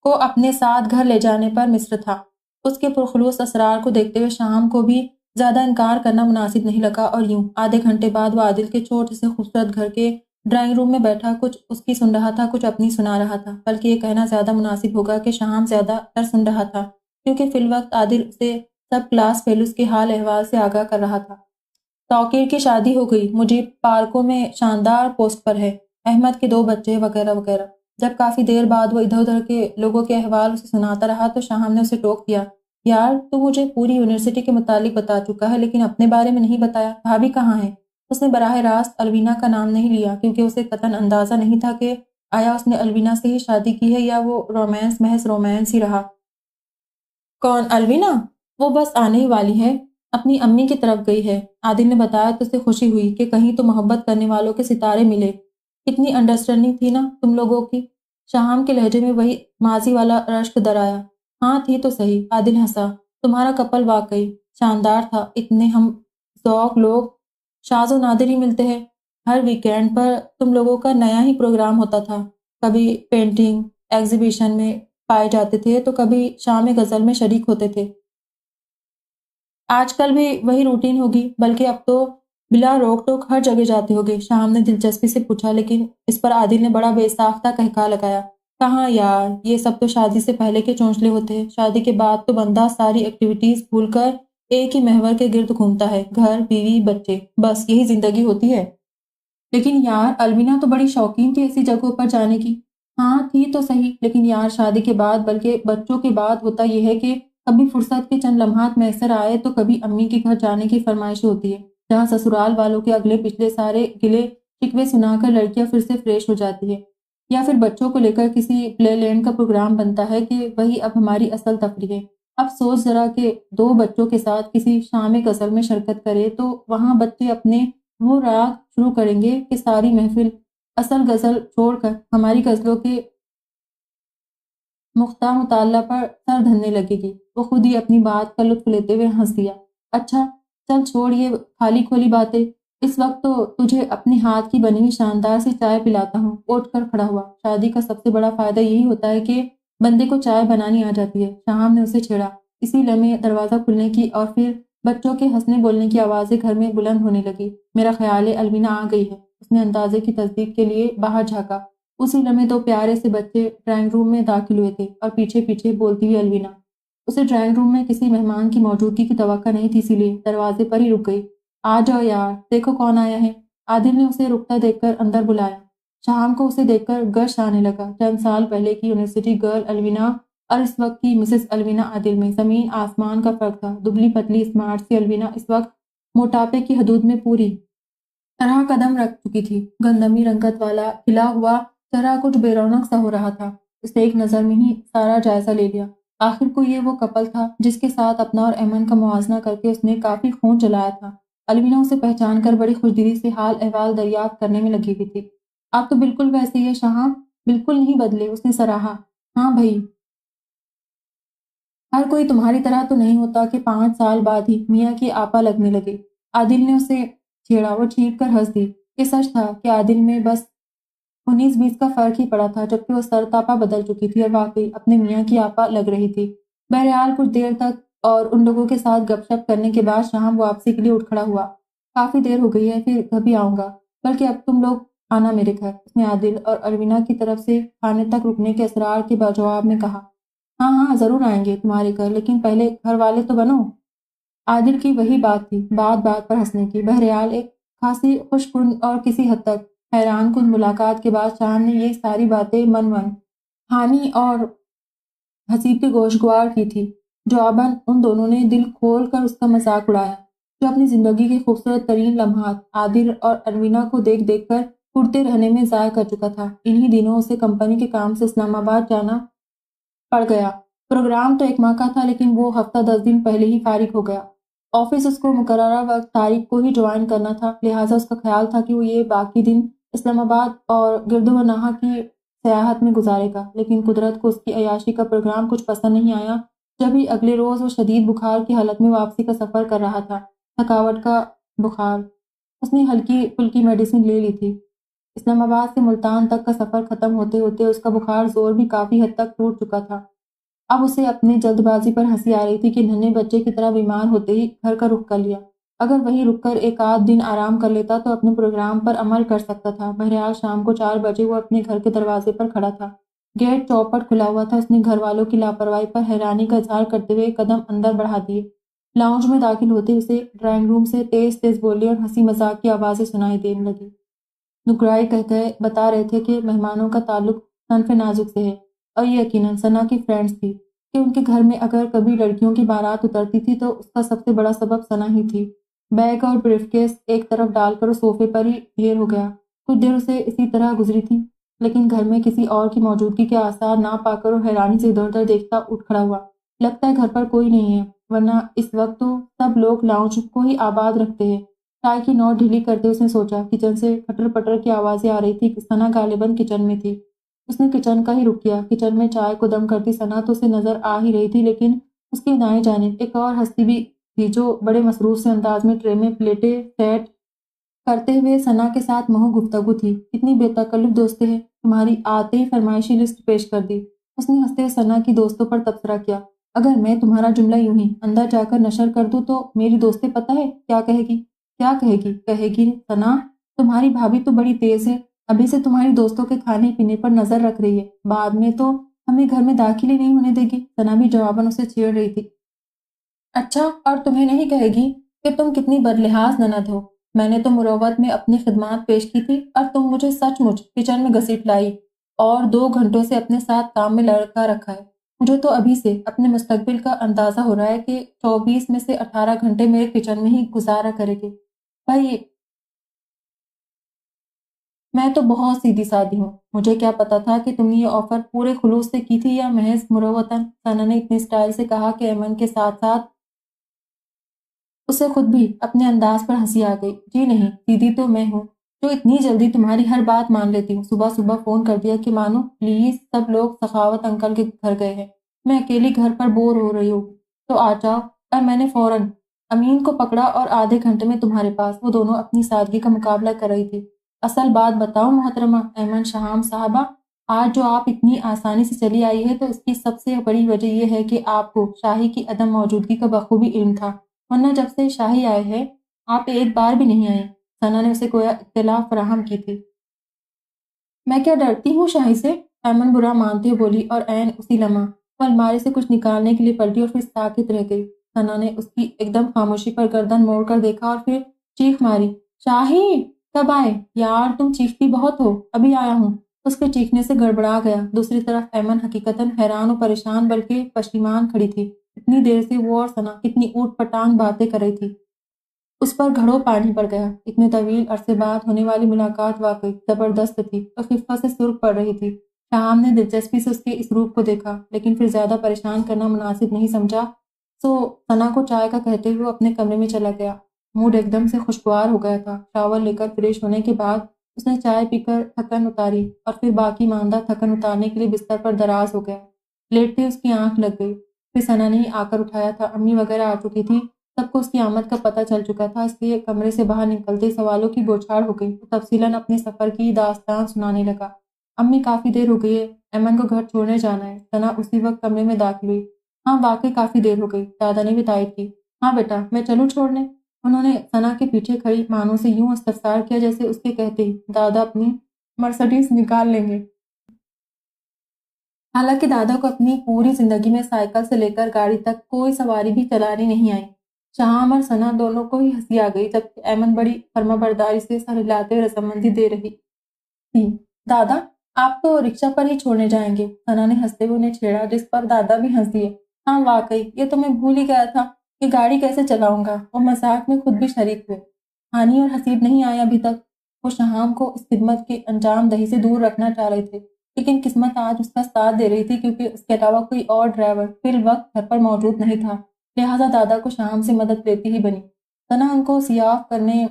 کو اپنے ساتھ گھر لے جانے پر مصر تھا۔ اس کے پرخلوص اسرار کو دیکھتے ہوئے شہام کو بھی زیادہ انکار کرنا مناسب نہیں لگا اور یوں آدھے گھنٹے بعد وہ عادل کے چھوٹے سے خوبصورت گھر کے ڈرائنگ روم میں بیٹھا کچھ اس کی سن رہا تھا، کچھ اپنی سنا رہا تھا۔ بلکہ یہ کہنا زیادہ مناسب ہوگا کہ شہام زیادہ تر سن رہا تھا، کیونکہ فی الوقت عادل اسے سب کلاس فیلوز کے حال احوال سے آگاہ کر رہا تھا۔ توقیر کی شادی ہو گئی، مجیب پارکوں میں شاندار پوسٹ پر ہے، احمد کے 2 بچے وغیرہ وغیرہ۔ جب کافی دیر بعد وہ ادھر ادھر کے لوگوں کے احوال اسے سناتا رہا تو شاہم نے اسے ٹوک دیا، یار تو مجھے پوری یونیورسٹی کے متعلق بتا چکا ہے لیکن اپنے بارے میں نہیں بتایا، بھابھی کہاں ہے؟ اس نے براہ راست الوینا کا نام نہیں لیا کیونکہ اسے قطعاً اندازہ نہیں تھا کہ آیا اس نے الوینا سے ہی شادی کی ہے یا وہ رومانس محض رومانس ہی رہا۔ کون الوینا؟ وہ بس آنے ہی والی ہے، اپنی امی کی طرف گئی ہے۔ عادل نے بتایا تو اسے خوشی ہوئی کہ کہیں تو محبت کرنے والوں کے ستارے ملے۔ کتنی انڈرسٹینڈنگ تھی نا تم لوگوں کی۔ شہام کے لہجے میں وہی ماضی والا رشک در آیا۔ ہاں تھی تو صحیح، عادل ہنسا۔ تمہارا کپل واقعی شاندار تھا، اتنے ہم ذوق لوگ شاذ و نادر ہی ملتے ہیں۔ ہر ویکینڈ پر تم لوگوں کا نیا ہی پروگرام ہوتا تھا، کبھی پینٹنگ ایگزیبیشن میں پائے جاتے تھے تو کبھی شام غزل میں شریک ہوتے تھے۔ آج کل بھی وہی روٹین ہوگی، بلکہ اب تو بلا روک ٹوک ہر جگہ جاتے ہوگے؟ شام نے دلچسپی سے پوچھا، لیکن اس پر عادل نے بڑا بے ساختہ قہقہا لگایا۔ کہاں یار، یہ سب تو شادی سے پہلے کے چونچلے ہوتے ہیں، شادی کے بعد تو بندہ ساری ایکٹیویٹیز بھول کر ایک ہی محور کے گرد گھومتا ہے، گھر بیوی بچے، بس یہی زندگی ہوتی ہے۔ لیکن یار الوینا تو بڑی شوقین تھی ایسی جگہوں پر جانے کی۔ ہاں تھی تو صحیح، لیکن یار شادی کے بعد بلکہ بچوں کے بعد ہوتا یہ ہے کہ کبھی فرصت کے چند لمحات میسر آئے تو کبھی امی کے گھر جانے کی فرمائش ہوتی ہے، جہاں سسرال والوں کے اگلے پچھلے سارے گلے شکوے سنا کر لڑکیاں پھر سے فریش ہو جاتی ہے، یا پھر بچوں کو لے کر کسی پلے لینڈ کا پروگرام بنتا ہے کہ وہی اب ہماری اصل تفریح ہے۔ اب سوچ ذرا کہ 2 بچوں کے ساتھ کسی شام غزل میں شرکت کرے تو وہاں بچے اپنے وہ راگ شروع کریں گے کہ ساری محفل اصل غزل چھوڑ کر ہماری غزلوں کے مختہ مطالعہ پر سر دھننے لگے گی۔ وہ خود ہی اپنی بات کا لطف لیتے ہوئے ہنس دیا۔ اچھا چل چھوڑ یہ خالی کھولی باتیں، اس وقت تو تجھے اپنے ہاتھ کی بنی ہوئی شاندار سی چائے پلاتا ہوں۔ اٹھ کر کھڑا ہوا۔ شادی کا سب سے بڑا فائدہ یہی ہوتا ہے کہ بندے کو چائے بنانی آ جاتی ہے۔ شہام نے اسے چھیڑا۔ اسی لمحے دروازہ کھلنے کی اور پھر بچوں کے ہنسنے بولنے کی آوازیں گھر میں بلند ہونے لگی۔ میرا خیال ہے الوینا آ گئی ہے۔ اس نے اندازے کی تصدیق کے لیے باہر جھانکا۔ اسی لمحے 2 پیارے سے بچے ڈرائنگ روم میں داخل ہوئے تھے اور پیچھے پیچھے بولتی ہوئی الوینا۔ اسے ڈرائنگ روم میں کسی مہمان کی موجودگی کی توقع نہیں تھی، اسی لیے دروازے پر ہی رک گئی۔ آ جاؤ یار، دیکھو کون آیا ہے۔ عادل نے اسے رکتا دیکھ کر اندر بلایا۔ شہام کو اسے دیکھ کر گش آنے لگا۔ چند سال پہلے کی یونیورسٹی گرل الوینا اور اس وقت کی مسز الوینا عادل میں زمین آسمان کا فرق تھا۔ دبلی پتلی اسمارٹ سی الوینا اس وقت موٹاپے کی حدود میں پوری طرح قدم رکھ چکی تھی۔ گندمی رنگت والا کھلا ہوا ذرا کچھ بے رونق سا ہو رہا تھا۔ اس نے ایک نظر میں ہی سارا جائزہ لے لیا۔ آخر کو یہ وہ کپل تھا جس کے ساتھ اپنا اور ایمن کا موازنہ کر کے اس نے کافی خون چلایا تھا۔ الوینا اسے پہچان کر بڑی خوشدلی سے حال احوال دریافت کرنے میں لگی ہوئی تھی۔ آپ تو بالکل ویسے ہی ہیں شاہاں، بالکل نہیں بدلے، اس نے سراہا۔ ہاں بھائی، ہر کوئی تمہاری طرح تو نہیں ہوتا کہ 5 سال بعد ہی میاں کی آپا لگنے لگے۔ عادل نے اسے چھیڑا۔ وہ چیخ کر ہنس دی۔ یہ سچ تھا کہ عادل میں بس 19-20 کا فرق ہی پڑا تھا، جبکہ وہ سرتاپا بدل چکی تھی اور واقعی اپنے میاں کی آپا لگ رہی تھی۔ بہرحال کچھ دیر تک اور ان لوگوں کے ساتھ گپ شپ کرنے کے بعد شام واپسی کے لیے اٹھ کھڑا ہوا۔ کافی دیر ہو گئی ہے، پھر کبھی آؤں گا، بلکہ اب تم لوگ آنا میرے گھر، اس نے عادل اور الوینا کی طرف سے کھانے تک رکنے کے اصرار کے جواب میں کہا۔ ہاں ہاں ضرور آئیں گے تمہارے گھر، لیکن پہلے گھر والے تو بنو۔ عادل کی وہی بات تھی، بات بات پر ہنسنے کی۔ بہرحال ایک خاصی خوش کن اور کسی حد تک حیران کن ملاقات کے بعد شام نے یہ ساری باتیں من ہانی اور حسیب کے گوشگوار کی تھی۔ جواباً ان دونوں نے دل کھول کر اس کا مذاق اڑایا، جو اپنی زندگی کے خوبصورت ترین لمحات عادل اور الوینا کو دیکھ دیکھ کر اڑتے رہنے میں ضائع کر چکا تھا۔ انہی دنوں اسے کمپنی کے کام سے اسلام آباد جانا پڑ گیا۔ پروگرام تو 1 ماہ کا تھا، لیکن وہ ہفتہ 10 دن پہلے ہی فارغ ہو گیا۔ آفس اس کو مقررہ وقت تاریخ کو ہی جوائن کرنا تھا، لہٰذا اس کا خیال تھا کہ وہ یہ باقی دن اسلام آباد اور گرد و نواح کی سیاحت میں گزارے گا، لیکن قدرت کو اس کی عیاشی کا پروگرام کچھ پسند نہیں آیا۔ جب ہی اگلے روز وہ شدید بخار کی حالت میں واپسی کا سفر کر رہا تھا، تھکاوٹ کا بخار، اس نے ہلکی پھلکی میڈیسن لے لی تھی۔ اسلام آباد سے ملتان تک کا سفر ختم ہوتے ہوتے اس کا بخار زور بھی کافی حد تک ٹوٹ چکا تھا۔ اب اسے اپنی جلد بازی پر ہنسی آ رہی تھی کہ ننھے بچے کی طرح بیمار ہوتے ہی گھر کا رخ کر لیا۔ اگر وہیں رک کر 1 آدھ دن آرام کر لیتا تو اپنے پروگرام پر عمل کر سکتا تھا۔ بہرحال شام کو 4 بجے وہ اپنے گھر کے دروازے پر کھڑا تھا۔ گیٹ چوپٹ کھلا ہوا تھا۔ اس نے گھر والوں کی لاپرواہی پر حیرانی کا اظہار کرتے ہوئے قدم اندر بڑھا دیے۔ لاؤنج میں داخل ہوتے اسے ڈرائنگ روم سے تیز تیز بولے اور ہنسی مذاق کی آوازیں سنائی دینے لگی۔ نگرائی کہہ بتا رہے تھے کہ مہمانوں کا تعلق صنف نازک سے ہے، اور یہ یقیناً ثنا کی فرینڈز تھی کہ ان کے گھر میں اگر کبھی لڑکیوں کی بارات اترتی تھی تو اس کا سب سے بڑا سبب ثنا ہی تھی۔ بیگ اور بریف کیس ایک طرف ڈال کر وہ صوفے پر ہی ڈھیر ہو گیا۔ کچھ دیر اسے اسی طرح گزری تھی، لیکن گھر میں کسی اور کی موجودگی کے آثار نہ پا کر وہ حیرانی سے ادھر ادھر دیکھتا اٹھ کھڑا ہوا۔ لگتا ہے گھر پر کوئی نہیں ہے، ورنہ اس وقت تو سب لوگ لاؤنج کو ہی آباد رکھتے ہیں۔ چائے کی نوٹ ڈھیلی کرتے اس نے سوچا۔ کچن سے کھٹر پٹر کی آوازیں آ رہی تھی۔ ثنا غالباً کچن میں تھی۔ اس نے کچن کا ہی رخ کیا۔ کچن میں چائے کو دم کرتی ثنا تو اسے نظر آ ہی رہی تھی، لیکن اس کے دائیں جانب ایک اور ہستی بھی تھی جو بڑے مصروف سے انداز میں ٹرے میں پلیٹیں سیٹ کرتے ہوئے ثنا کے ساتھ محو گفتگو تھی۔ کتنی بے تکلف دوستیں ہیں، تمہاری آتے ہی فرمائشی لسٹ پیش کر دی۔ اس نے ہنستے ثنا کی دوستوں پر تبصرہ کیا۔ اگر میں تمہارا جملہ یوں ہی اندر جا کر نشر کر دوں تو میری دوستیں پتہ ہے کیا کہے گی؟ کیا کہے گی؟ کہے گی ثنا تمہاری بھابھی تو بڑی تیز ہے، ابھی سے تمہاری دوستوں کے کھانے پینے پر نظر رکھ رہی ہے، بعد میں تو ہمیں گھر میں داخل ہی نہیں ہونے دے گی۔ ثنا بھی جواباً اسے چھیڑ رہی تھی۔ اچھا، اور تمہیں نہیں کہے گی کہ تم کتنی بدلحاظ نند ہو؟ میں نے تو مروت میں اپنی خدمات پیش کی تھی اور تم مجھے سچ مچ کچن میں گھسیٹ لائی اور 2 گھنٹوں سے اپنے ساتھ کام میں لڑکا رکھا ہے۔ مجھے تو ابھی سے اپنے مستقبل کا اندازہ ہو رہا ہے کہ 24 میں سے 18 گھنٹے میرے کچن میں ہی گزارا کرے گی۔ بھائی میں تو بہت سیدھی سادی ہوں، مجھے کیا پتا تھا کہ تم نے یہ آفر پورے خلوص سے کی تھی یا محض مروتاً؟ ثنا نے اتنے اسٹائل سے کہا کہ ایمن کے ساتھ ساتھ اسے خود بھی اپنے انداز پر ہنسی آ گئی۔ جی نہیں، سیدھی تو میں ہوں جو اتنی جلدی تمہاری ہر بات مان لیتی ہوں۔ صبح صبح فون کر دیا کہ مانو پلیز، سب لوگ سخاوت انکل کے گھر گئے ہیں، میں اکیلی گھر پر بور ہو رہی ہوں تو آ جاؤ، اور میں نے فوراً امین کو پکڑا اور آدھے گھنٹے میں تمہارے پاس۔ وہ دونوں اپنی سادگی کا مقابلہ کر رہی تھی۔ اصل بات بتاؤ محترمہ ایمن شہام صاحبہ، آج جو آپ اتنی آسانی سے چلی آئی ہے تو اس کی سب سے بڑی وجہ یہ ہے کہ آپ کو شاہی کی عدم موجودگی کا بخوبی علم تھا، ورنہ جب سے شاہی آئے ہیں آپ ایک بار بھی نہیں آئے۔ ثنا نے اسے گویا اطلاع فراہم کی تھی۔ میں کیا ڈرتی ہوں شاہی سے؟ ایمن برا مانتے ہوئے بولی، اور عین اسی لمحہ وہ الماری سے کچھ نکالنے کے لیے پلٹی اور پھر ساکت رہ گئی۔ ثنا نے اس کی ایک دم خاموشی پر گردن موڑ کر دیکھا اور پھر چیخ ماری، شاہی کب آئے؟ یار تم چیختی بہت ہو۔ ابھی آیا ہوں۔ اس کے چیخنے سے گڑبڑا گیا۔ دوسری طرف ایمن حقیقتاً حیران و پریشان بلکہ پشیمان کھڑی تھی۔ اتنی دیر سے وہ اور ثنا کتنی اوٹ پٹانگ باتیں کر رہی تھی۔ اس پر گھڑوں پانی پڑ گیا۔ اتنے طویل عرصے بعد ہونے والی ملاقات واقعی زبردست تھی اور خفہ سے سرخ پڑ رہی تھی۔ شام نے دلچسپی سے اس کے اس روپ کو دیکھا، لیکن پھر زیادہ پریشان کرنا مناسب نہیں سمجھا، سو ثنا کو چائے کا کہتے ہوئے اپنے کمرے میں چلا گیا۔ موڈ ایک دم سے خوشگوار ہو گیا تھا۔ شاور لے کر فریش ہونے کے بعد اس نے چائے پی کر تھکن اتاری اور پھر باقی ماندہ تھکن اتارنے کے لیے بستر پر دراز ہو گیا۔ لیٹتے اس کی آنکھ لگ گئی۔ پھر ثنا نے آ کر اٹھایا تھا۔ امی وغیرہ آ چکی تھی، سب کو اس کی آمد کا پتہ چل چکا تھا، اس لیے کمرے سے باہر نکلتے سوالوں کی بوچھاڑ ہو گئی۔ وہ تفصیلاً اپنے سفر کی داستان سنانے لگا۔ امی کافی دیر ہو گئی ہے، ایمن کو گھر چھوڑنے جانا ہے۔ ثنا اسی وقت کمرے میں داخل ہوئی۔ ہاں واقعی کافی دیر ہو گئی، دادا نے بھی تائید کی۔ ہاں بیٹا میں چلوں چھوڑنے؟ انہوں نے ثنا کے پیچھے کھڑی مانو سے یوں استفسار کیا جیسے اس کے کہتے ہی دادا اپنی مرسڈیز نکال لیں گے۔ حالانکہ دادا کو اپنی پوری زندگی میں سائیکل سے لے کر گاڑی تک کوئی سواری بھی چلانی نہیں آئی۔ شہام اور ثنا دونوں کو ہی ہنسی آ گئی، جبکہ ایمن بڑی فرمانبرداری سے سر ہلاتے رضامندی دے رہی تھی۔ دادا آپ تو رکشہ پر ہی چھوڑنے جائیں گے؟ ثنا نے ہنستے ہوئے انہیں چھیڑا، جس پر دادا بھی ہنس دیے۔ ہاں واقعی یہ تو میں بھول ہی گیا تھا کہ گاڑی کیسے چلاؤں گا۔ وہ مذاق میں خود بھی شریک ہوئے۔ ہانی اور حسیب نہیں آئے ابھی تک۔ وہ شہام کو اس خدمت کی انجام دہی سے دور رکھنا چاہ رہے تھے، لیکن قسمت آج اس کا ساتھ دے رہی تھی، کیونکہ اس کے علاوہ کوئی اور ڈرائیور فی الوقت گھر پر موجود نہیں تھا، لہٰذا دادا کو شہام سے مدد لیتی ہی بنی۔ ثنا ان کو سیاف کرنے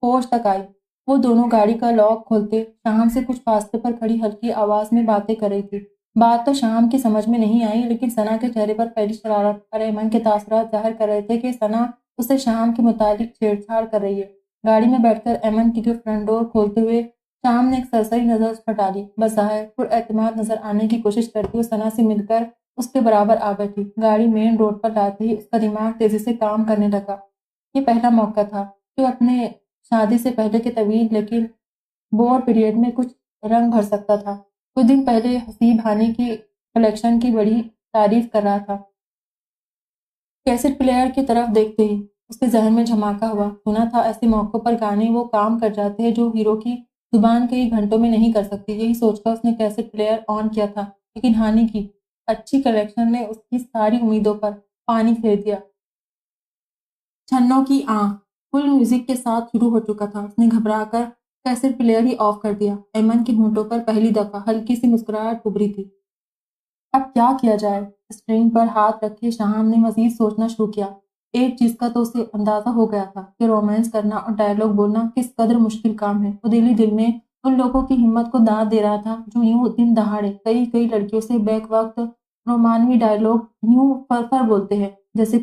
فوج تک آئی۔ وہ دونوں گاڑی کا لاک کھولتے شہام سے کچھ فاصلے پر کھڑی ہلکی آواز میں باتیں کر رہی تھی۔ بات تو شہام کی سمجھ میں نہیں آئی، لیکن ثنا کے چہرے پر پہلی شرارت اور ایمن کے تاثرات ظاہر کر رہے تھے کہ ثنا اسے شہام کے متعلق چھیڑ چھاڑ کر رہی ہے۔ گاڑی میں بیٹھ کر ایمن کی فرنٹ ڈور کھولتے ہوئے شام نے ایک سرسری نظر اس پر ڈالی۔ بظاہر پر اعتماد نظر آنے کی کوشش کرتی وہ ثنا سے مل کر اس کے برابر آ بیٹھی۔ گاڑی مین روڈ پر لاتے ہی اس کا دماغ تیزی سے کام کرنے لگا۔ یہ پہلا موقع تھا جو اپنے شادی سے پہلے کے طویل لیکن بور پیریڈ میں کچھ رنگ بھر سکتا تھا۔ کچھ دن پہلے حسیب ہانی کی کلیکشن کی بڑی تعریف کر رہا تھا۔ کیسٹ پلیئر کی طرف دیکھتے ہی اس کے ذہن میں دھماکہ ہوا۔ سنا تھا ایسے موقعوں پر گانے وہ کام کر جاتے ہیں جو ہیرو کی زبان کئی گھنٹوں میں نہیں کر سکتی۔ یہی سوچ کر اس نے کیسٹ پلیئر آن کیا تھا، لیکن ہانی کی اچھی کلیکشن نے اس کی ساری امیدوں پر پانی پھیر دیا۔ چھنوں کی آنکھ فل میوزک کے ساتھ شروع ہو چکا تھا۔ اس نے گھبرا کر کیسٹ پلیئر ہی آف کر دیا۔ ایمن کے ہونٹوں پر پہلی دفعہ ہلکی سی مسکراہٹ ابھری تھی۔ اب کیا جائے؟ اسٹرنگ پر ہاتھ رکھے شہام نے مزید سوچنا شروع کیا۔ ایک چیز کا تو اسے اندازہ ہو گیا تھا کہ رومانس کرنا اور ڈائیلاگ بولنا کس قدر مشکل کام ہے۔ وہ دل میں ان لوگوں کی ہمت کو داد دے رہا تھا جو یوں دن دہاڑے کئی لڑکیوں سے بیک وقت رومانوی ڈائیلاگ یوں فر بولتے ہیں جیسے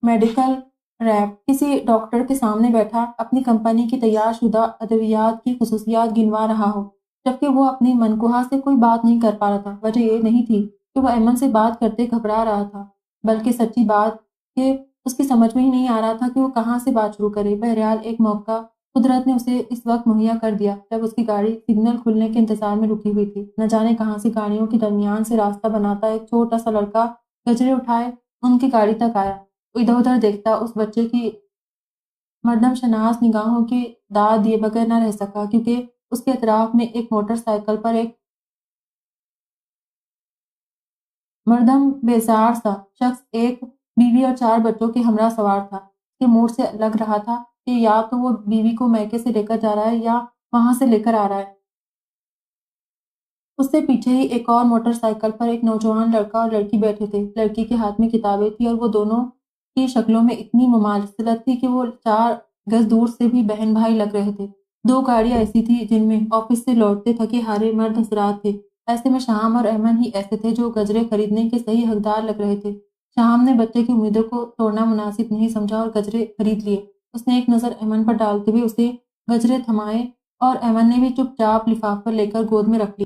میڈیکل ریپ۔ کسی ڈاکٹر کے سامنے بیٹھا اپنی کمپنی کی تیار شدہ ادویات کی خصوصیات گنوا رہا ہو، جبکہ وہ اپنی منکوہا سے کوئی بات نہیں کر پا رہا تھا۔ وجہ یہ نہیں تھی کہ وہ ایمن سے بات کرتے گھبرا رہا تھا، بلکہ سچی بات کہ اس کی سمجھ میں ہی نہیں آ رہا تھا کہ وہ کہاں سے بات شروع کرے۔ بہرحال ایک موقع قدرت نے اسے اس وقت مہیا کر دیا جب اس کی گاڑی سگنل کھلنے کے انتظار میں رکی ہوئی تھی۔ نہ جانے کہاں سے گاڑیوں کے درمیان سے راستہ بناتا ایک چھوٹا سا لڑکا گجرے اٹھائے ان کی گاڑی تک آیا۔ وہ ادھر ادھر دیکھتا، اس بچے کی مردم شناس نگاہوں کی داد دیے بغیر نہ رہ سکا، کیونکہ اس کے اطراف میں ایک موٹر سائیکل پر ایک مردم بیزار سا شخص ایک بیوی اور 4 بچوں کے ہمراہ سوار تھا۔ اس کے موڈ سے لگ رہا تھا کہ یا تو وہ بیوی کو میکے سے لے کر جا رہا ہے یا وہاں سے لے کر آ رہا ہے۔ اس سے پیچھے ہی ایک اور موٹر سائیکل پر ایک نوجوان لڑکا اور لڑکی بیٹھے تھے۔ لڑکی کے ہاتھ میں کتابیں تھیں اور وہ دونوں کی شکلوں میں اتنی مماثلت تھی کہ وہ 4 گز دور سے بھی بہن بھائی لگ رہے تھے۔ 2 گاڑیاں ایسی تھیں جن میں آفس سے لوٹتے تھکے ہارے مرد حضرات تھے۔ ایسے میں شہام اور ایمن ہی ایسے تھے جو گجرے خریدنے کے صحیح حقدار لگ رہے تھے۔ شہام نے بچے کی امیدوں کو توڑنا مناسب نہیں سمجھا اور گجرے خرید لیے۔ اس نے ایک نظر ایمن پر ڈالتے ہوئے اسے گجرے تھمائے اور ایمن نے بھی چپ چاپ لفافہ لے کر گود میں رکھ لی۔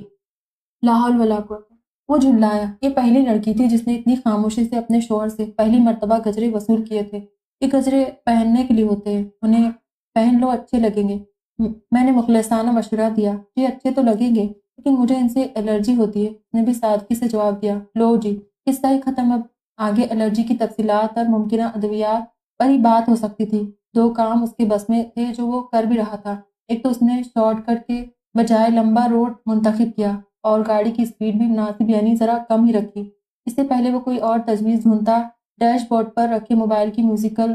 لا حول ولا قوت۔ وہ جھلایا۔ یہ پہلی لڑکی تھی جس نے اتنی خاموشی سے اپنے شوہر سے پہلی مرتبہ گجرے وصول کیے تھے۔ یہ گجرے پہننے کے لیے ہوتے ہیں، انہیں پہن لو، اچھے لگیں گے۔ میں نے مخلصانہ مشورہ دیا۔ جی اچھے تو لگیں گے، لیکن مجھے ان سے الرجی ہوتی ہے۔ اس نے بھی سادگی سے جواب دیا۔ لو جی، قصہ ہی ختم۔ اب آگے الرجی کی تفصیلات اور ممکنہ ادویات پر ہی بات ہو سکتی تھی۔ 2 کام اس کے بس میں تھے جو وہ کر بھی رہا تھا۔ ایک تو اس نے شارٹ کٹ کے بجائے لمبا روڈ منتخب کیا اور گاڑی کی سپیڈ بھی مناسب یعنی ذرا کم ہی رکھی۔ اس سے پہلے وہ کوئی اور تجویز ڈھونڈتا ڈیش بورڈ پر رکھے موبائل کی میوزیکل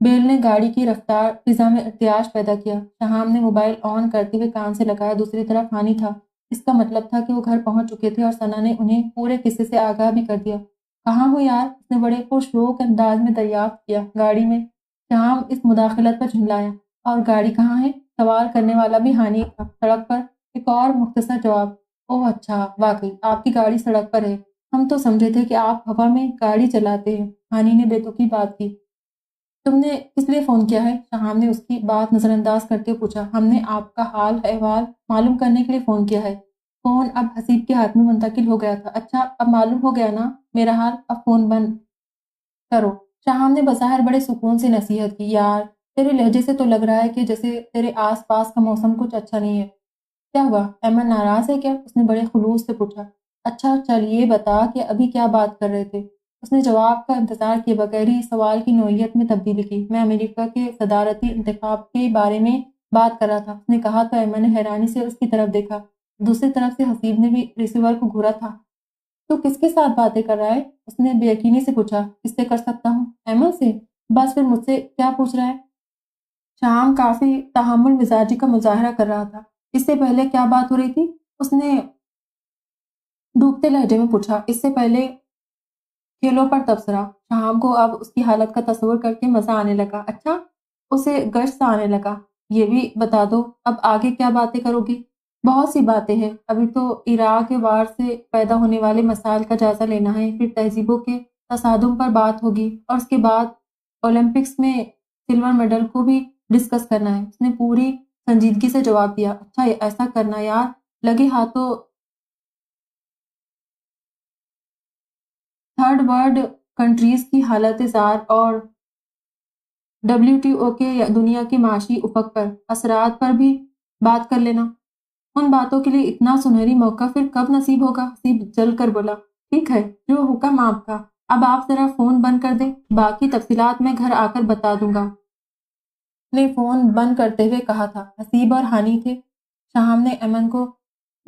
بیل نے گاڑی کی رفتار فضا میں ارتعاش پیدا کیا۔ شہام نے موبائل آن کرتے ہوئے کان سے لگایا، دوسری طرف ہانی تھا۔ اس کا مطلب تھا کہ وہ گھر پہنچ چکے تھے اور ثنا نے انہیں پورے قصے سے آگاہ بھی کر دیا۔ کہاں ہو یار؟ اس نے بڑے پرشوق انداز میں دریافت کیا۔ گاڑی میں۔ شہام اس مداخلت پر جھنجلایا۔ اور گاڑی کہاں ہے؟ سوال کرنے والا بھی ہانی تھا۔ سڑک پر۔ ایک اور مختصر جواب۔ اوہ اچھا، واقعی آپ کی گاڑی سڑک پر ہے، ہم تو سمجھے تھے کہ آپ ہوا میں گاڑی چلاتے ہیں۔ ہانی نے بے تکی بات کی۔ تم نے کس لیے فون کیا ہے؟ شہام نے اس کی بات نظر انداز کرتے ہوئے پوچھا۔ ہم نے آپ کا حال احوال معلوم کرنے کے لیے فون کیا ہے۔ فون اب حسیب کے ہاتھ میں منتقل ہو گیا تھا۔ اچھا، اب معلوم ہو گیا نا میرا حال، اب فون بند کرو۔ شہام نے بظاہر بڑے سکون سے نصیحت کی۔ یار تیرے لہجے سے تو لگ رہا ہے کہ جیسے تیرے آس پاس کا موسم کچھ اچھا نہیں ہے۔ کیا ہوا؟ ایمن ناراض ہے کیا؟ اس نے بڑے خلوص سے پوچھا۔ اچھا چل یہ بتا کہ ابھی کیا بات کر رہے تھے؟ اس نے جواب کا انتظار کیے بغیر ہی سوال کی نوعیت میں تبدیلی کی۔ میں امریکہ کے صدارتی انتخاب کے بارے میں بات کر رہا تھا، اس نے کہا تو ایمن نے حیرانی سے اس کی طرف دیکھا۔ دوسری طرف سے حسیب نے بھی ریسیور کو گھورا تھا۔ تو کس کے ساتھ باتیں کر رہا ہے؟ اس نے بے یقینی سے پوچھا۔ کس سے کر سکتا ہوں؟ ایمن سے؟ بس پھر مجھ سے کیا پوچھ رہا ہے؟ شام کافی تحمل مزاجی کا مظاہرہ کر رہا تھا۔ اس سے پہلے کیا بات ہو رہی تھی؟ اس نے ڈوبتے لہجے میں پوچھا۔ اس سے پہلے کھیلوں پر تبصرہ۔ شام کو اب اس کی حالت کا تصور کر کے مزہ آنے لگا۔ اچھا، اسے گشت سا آنے لگا۔ یہ بھی بتا دو اب آگے کیا باتیں کرو گی؟ بہت سی باتیں ہیں، ابھی تو عراق وار سے پیدا ہونے والے مسائل کا جائزہ لینا ہے، پھر تہذیبوں کے تصادم پر بات ہوگی اور اس کے بعد اولمپکس میں سلور میڈل کو بھی ڈسکس کرنا ہے۔ اس نے پوری سنجیدگی سے جواب دیا۔ اچھا ایسا کرنا یار، لگے ہاتھوں تھرڈ ورلڈ کنٹریز کی حالت زار اور WTO کے یا دنیا کے معاشی افق پر اثرات پر بھی بات کر لینا۔ ان باتوں کے لیے اتنا سنہری موقع پھر کب نصیب ہوگا؟ حسیب جل کر بولا۔ ٹھیک ہے، جو حکم آپ کا۔ اب آپ ذرا فون بند کر دیں، باقی تفصیلات میں گھر آ کر بتا دوں گا۔ نے فون بند کرتے ہوئے کہا تھا۔ حسیب اور ہانی تھے۔ شہام نے ایمن کو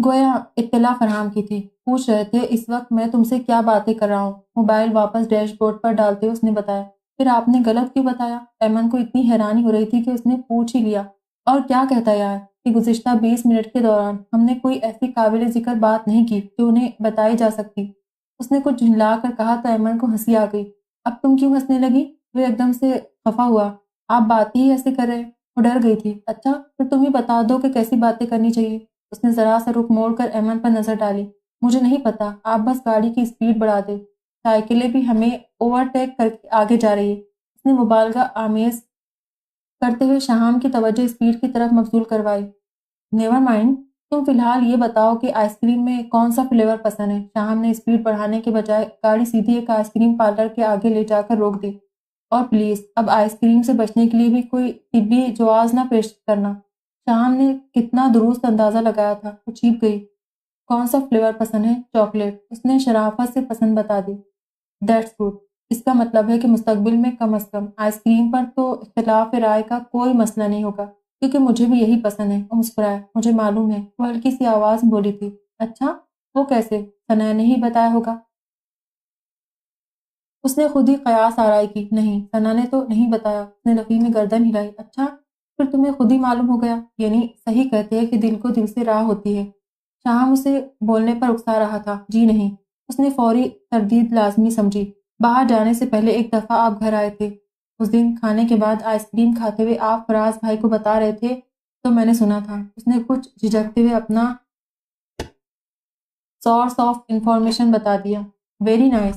گویا اطلاع فراہم کی تھی۔ پوچھ رہے تھے اس وقت میں تم سے کیا باتیں کر رہا ہوں۔ موبائل واپس ڈیش بورڈ پر ڈالتے ہوئے اس نے بتایا۔ پھر آپ نے غلط کیوں بتایا؟ ایمن کو اتنی حیرانی ہو رہی تھی کہ اس نے پوچھ ہی لیا۔ اور کیا کہتا یار کہ گزشتہ 20 منٹ کے دوران ہم نے کوئی ایسی قابل ذکر بات نہیں کی جو انہیں بتائی جا سکتی۔ اس نے کچھ جھنجلا کر کہا تو ایمن کو ہنسی آ گئی۔ اب تم کیوں ہنسنے لگی؟ وہ ایک دم سے خفا ہوا۔ آپ بات ہی ایسے کر رہے؟ وہ ڈر گئی تھی۔ اچھا پھر تم ہی بتا دو کہ کیسی باتیں کرنی چاہیے۔ اس نے ذرا سا رخ موڑ کر ایمن پر نظر ڈالی۔ مجھے نہیں پتا، آپ بس گاڑی کی اسپیڈ بڑھا دیں، سائیکلیں بھی ہمیں اوورٹیک کر کے آگے جا رہی ہے۔ اس نے مبالغہ آمیز کرتے ہوئے شہام کی توجہ اسپیڈ کی طرف مبذول کروائی۔ نیور مائنڈ، تم فی الحال یہ بتاؤ کہ آئس کریم میں کون سا فلیور پسند ہے؟ شہام نے اسپیڈ بڑھانے کے بجائے گاڑی سیدھی ایک آئس کریم پارلر کے آگے لے جا کر روک دی۔ اور پلیز اب آئس کریم سے بچنے کے لیے بھی کوئی طبی جواز نہ پیش کرنا۔ شہام نے کتنا درست اندازہ لگایا تھا، وہ چیپ گئی۔ کون سا فلیور پسند ہے؟ چاکلیٹ۔ اس نے شرافت سے پسند بتا دی۔ دیٹس گڈ، اس کا مطلب ہے کہ مستقبل میں کم از کم آئس کریم پر تو اختلاف رائے کا کوئی مسئلہ نہیں ہوگا، کیونکہ مجھے بھی یہی پسند ہے۔ وہ مسکرایا۔ مجھے معلوم ہے، وہ ہلکی سی آواز میں بولی تھی۔ اچھا وہ کیسے؟ ثنا نے ہی بتایا ہوگا۔ اس نے خود ہی قیاس آرائی کی۔ نہیں، ثنا نے تو نہیں بتایا۔ اس نے نفی میں گردن ہلائی۔ اچھا پھر تمہیں خود ہی معلوم ہو گیا؟ یعنی صحیح کہتے ہیں کہ دل کو دل سے راہ ہوتی ہے۔ شام اسے بولنے پر اکسا رہا تھا۔ جی نہیں، اس نے فوری تردید لازمی سمجھی۔ باہر جانے سے پہلے ایک دفعہ آپ گھر آئے تھے، اس دن کھانے کے بعد آئس کریم کھاتے ہوئے آپ فراز بھائی کو بتا رہے تھے تو میں نے سنا تھا۔ اس نے کچھ جھجکتے ہوئے اپنا سورس آف انفارمیشن بتا دیا۔ ویری نائس،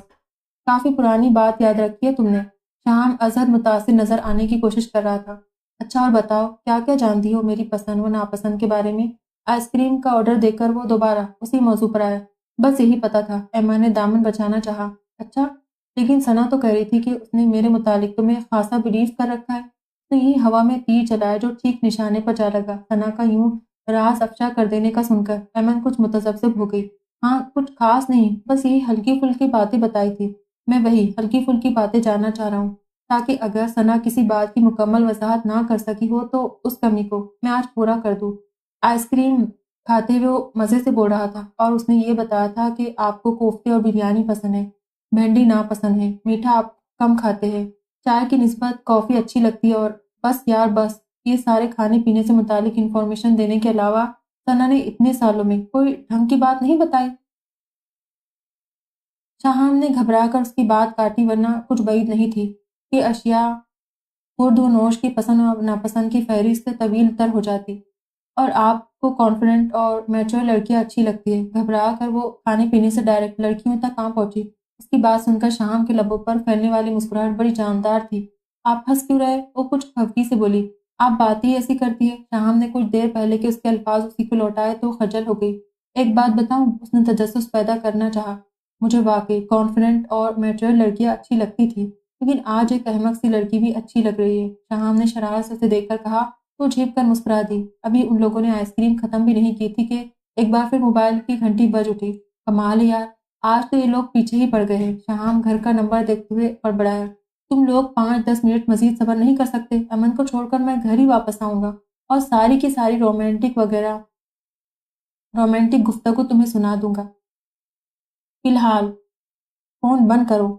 کافی پرانی بات یاد رکھی ہے تم نے۔ شام ازحد متاثر نظر آنے کی کوشش کر رہا تھا۔ اچھا اور بتاؤ کیا کیا جانتی ہو میری پسند و ناپسند کے بارے میں؟ آئس کریم کا آرڈر دے کر وہ دوبارہ اسی موضوع پر آیا۔ بس یہی پتا تھا۔ ایما نے دامن بچانا چاہا۔ اچھا لیکن ثنا تو کہہ رہی تھی کہ اس نے میرے متعلق تمہیں خاصا بلیف کر رکھا ہے۔ اس نے یہی ہوا میں تیر چلایا جو ٹھیک نشانے پر جا لگا۔ ثنا کا یوں راز افشا کر دینے کا سن کر ایمن کچھ متذبذب ہو گئی۔ ہاں کچھ خاص نہیں، بس یہی ہلکی پھلکی باتیں بتائی تھی۔ میں وہی ہلکی پھلکی باتیں جاننا چاہ رہا ہوں تاکہ اگر ثنا کسی بات کی مکمل وضاحت نہ کر سکی ہو تو اس کمی کو میں آج پورا کر دوں۔ آئس کریم کھاتے ہوئے وہ مزے سے بول رہا تھا اور اس نے یہ بتایا تھا کہ آپ کو کوفتے اور بریانی پسند ہے، بھنڈی ناپسند ہے، میٹھا آپ کم کھاتے ہیں، چائے کی نسبت کافی اچھی لگتی ہے، اور بس یار بس، یہ سارے کھانے پینے سے متعلق انفارمیشن دینے کے علاوہ ثنا نے اتنے سالوں میں کوئی ڈھنگ کی بات نہیں بتائی۔ شاہام نے گھبرا کر اس کی بات کاٹی، ورنہ کچھ بعید نہیں تھی کہ اشیاء خورد و نوش کی پسند اور ناپسند کی فہرست طویل تر ہو جاتی۔ اور آپ کو کانفیڈنٹ اور میچور لڑکیاں اچھی لگتی ہے۔ گھبرا کر وہ کھانے پینے سے ڈائریکٹ لڑکیوں تک کہاں پہنچی؟ اس کی بات سن کر شاہام کے لبوں پر پھیلنے والی مسکراہٹ بڑی جاندار تھی۔ آپ ہنس کیوں رہے؟ وہ کچھ خفگی سے بولی۔ آپ بات ہی ایسی کرتی ہے۔ شاہام نے کچھ دیر پہلے کہ اس کے الفاظ اسی کو لوٹائے تو خجل ہو گئی۔ ایک بات بتاؤں؟ اس نے تجسس پیدا کرنا چاہا۔ مجھے واقعی کانفیڈنٹ اور میچور لڑکیاں اچھی لگتی تھی، لیکن آج ایک احمق سی لڑکی بھی اچھی لگ رہی ہے۔ شاہام نے شرارت سے اسے دیکھ کر کہا۔ وہ جھپ کر مسکرا دی۔ ابھی ان لوگوں نے آئس کریم ختم بھی نہیں کی تھی کہ ایک بار پھر موبائل کی گھنٹی بج اٹھی۔ کمال ہے یار، آج تو یہ لوگ پیچھے ہی پڑ گئے ہیں۔ شاہام گھر کا نمبر دیکھتے ہوئے بڑبڑایا۔ تم لوگ 5-10 منٹ مزید صبر نہیں کر سکتے؟ امن کو چھوڑ کر میں گھر ہی واپس آؤں گا اور ساری کی ساری رومانٹک گفتگو تمہیں سنا دوں گا۔ فی الحال فون بند کرو۔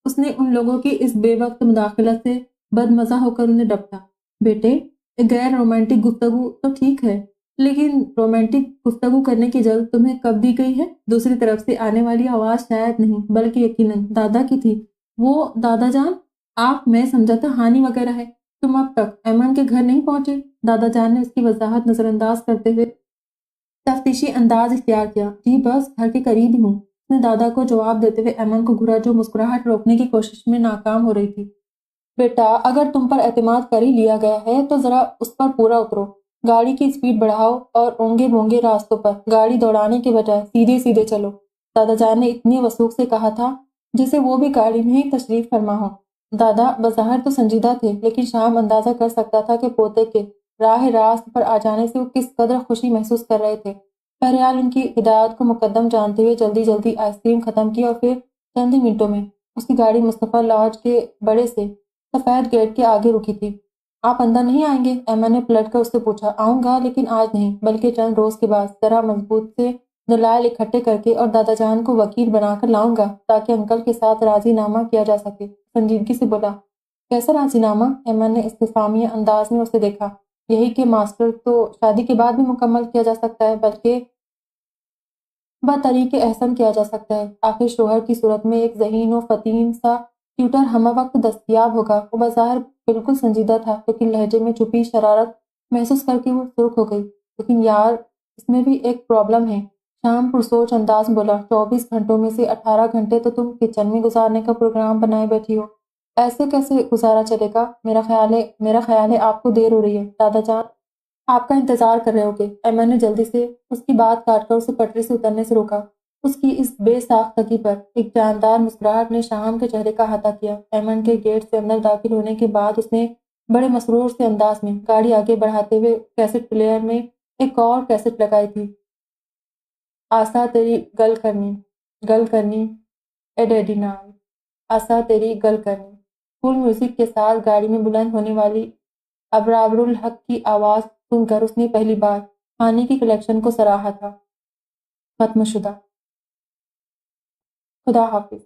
اس نے ان لوگوں کی اس بے وقت مداخلت سے بدمزہ ہو کر انہیں ڈپٹا۔ بیٹے، ایک غیر رومانٹک گفتگو تو ٹھیک ہے، لیکن رومانٹک گفتگو کرنے کی اجازت تمہیں کب دی گئی ہے؟ دوسری طرف سے آنے والی آواز شاید نہیں بلکہ یقیناً دادا کی تھی۔ وہ دادا جان؟ آپ، میں سمجھا تھا ہانی وغیرہ ہے۔ تم اب تک ایمن کے گھر نہیں پہنچے؟ دادا جان نے اس کی وضاحت نظر انداز کرتے ہوئے تفتیشی انداز اختیار کیا۔ جی بس گھر کے قریب ہی ہوں، اس نے دادا کو جواب دیتے ہوئے ایمن کو گھورا جو مسکراہٹ روکنے کی کوشش میں ناکام ہو رہی تھی۔ بیٹا، اگر تم پر اعتماد کر ہی لیا گیا ہے تو ذرا اس پر پورا اترو۔ گاڑی کی سپیڈ بڑھاؤ اور اونگے بونگے راستوں پر گاڑی دوڑانے کے بجائے سیدھے سیدھے چلو، دادا جان نے اتنی وثوق سے کہا تھا جسے وہ بھی گاڑی میں ہی تشریف فرما ہو۔ دادا بظاہر تو سنجیدہ تھے، لیکن شام اندازہ کر سکتا تھا کہ پوتے کے راہ راست پر آ جانے سے وہ کس قدر خوشی محسوس کر رہے تھے۔ بہرحال ان کی ہدایت کو مقدم جانتے ہوئے جلدی جلدی آئس کریم ختم کی اور پھر چند ہی منٹوں میں اس کی گاڑی مصطفیٰ لاڈج کے بڑے سے سفید گیٹ کے آگے رکی تھی۔ آپ اندر نہیں آئیں گے؟ ایمن نے پلٹ کر اس سے پوچھا۔ آؤں گا، لیکن آج نہیں، بلکہ چند روز کے بعد ذرا مضبوط سے دلائل اکٹھے کر کے اور دادا جان کو وکیل بنا کر لاؤں گا تاکہ انکل کے ساتھ راضی نامہ کیا جا سکے۔ سنجیدگی سے بولا۔ کیسا راضی نامہ؟ ایمن نے استفہامیہ انداز میں اسے دیکھا۔ یہی کہ ماسٹر تو شادی کے بعد بھی مکمل کیا جا سکتا ہے، بلکہ بطریق احسن کیا جا سکتا ہے۔ آخر شوہر کی صورت میں ایک ذہین و فطین سا ٹیوٹر ہمہ وقت دستیاب ہوگا۔ وہ بظاہر بالکل سنجیدہ تھا، لیکن لہجے میں چھپی شرارت محسوس کر کے وہ سرخ ہو گئی۔ لیکن یار، اس میں بھی ایک پرابلم ہے، شام پرسوچ انداز میں بولا۔ 24 گھنٹوں میں سے 18 گھنٹے تو تم کچن میں گزارنے کا پروگرام بنائے بیٹھی ہو۔ ایسے کیسے گزارا چلے گا؟ میرا خیال ہے آپ کو دیر ہو رہی ہے، دادا جان آپ کا انتظار کر رہے ہوگے۔ ایمن نے جلدی سے اس کی بات کاٹ کر اسے پٹری سے اترنے سے روکا۔ اس کی اس بے ساختگی پر ایک جاندار مسکراہٹ نے شاہام کے چہرے کا احاطہ کیا۔ ایمن کے گیٹ سے اندر داخل ہونے کے بعد اس نے بڑے مسرور سے انداز میں گاڑی آگے بڑھاتے ہوئے کیسٹ پلیئر میں ایک اور کیسٹ لگائی تھی۔ آسا تیری گل کرنی اے ڈیڈی نال، آسا تیری گل کرنی۔ فل میوزک کے ساتھ گاڑی میں بلند ہونے والی ابرار الحق کی آواز سن کر اس نے پہلی بار کھانے کی کلیکشن کو سراہا تھا۔ ختم شدہ۔ خدا حافظ۔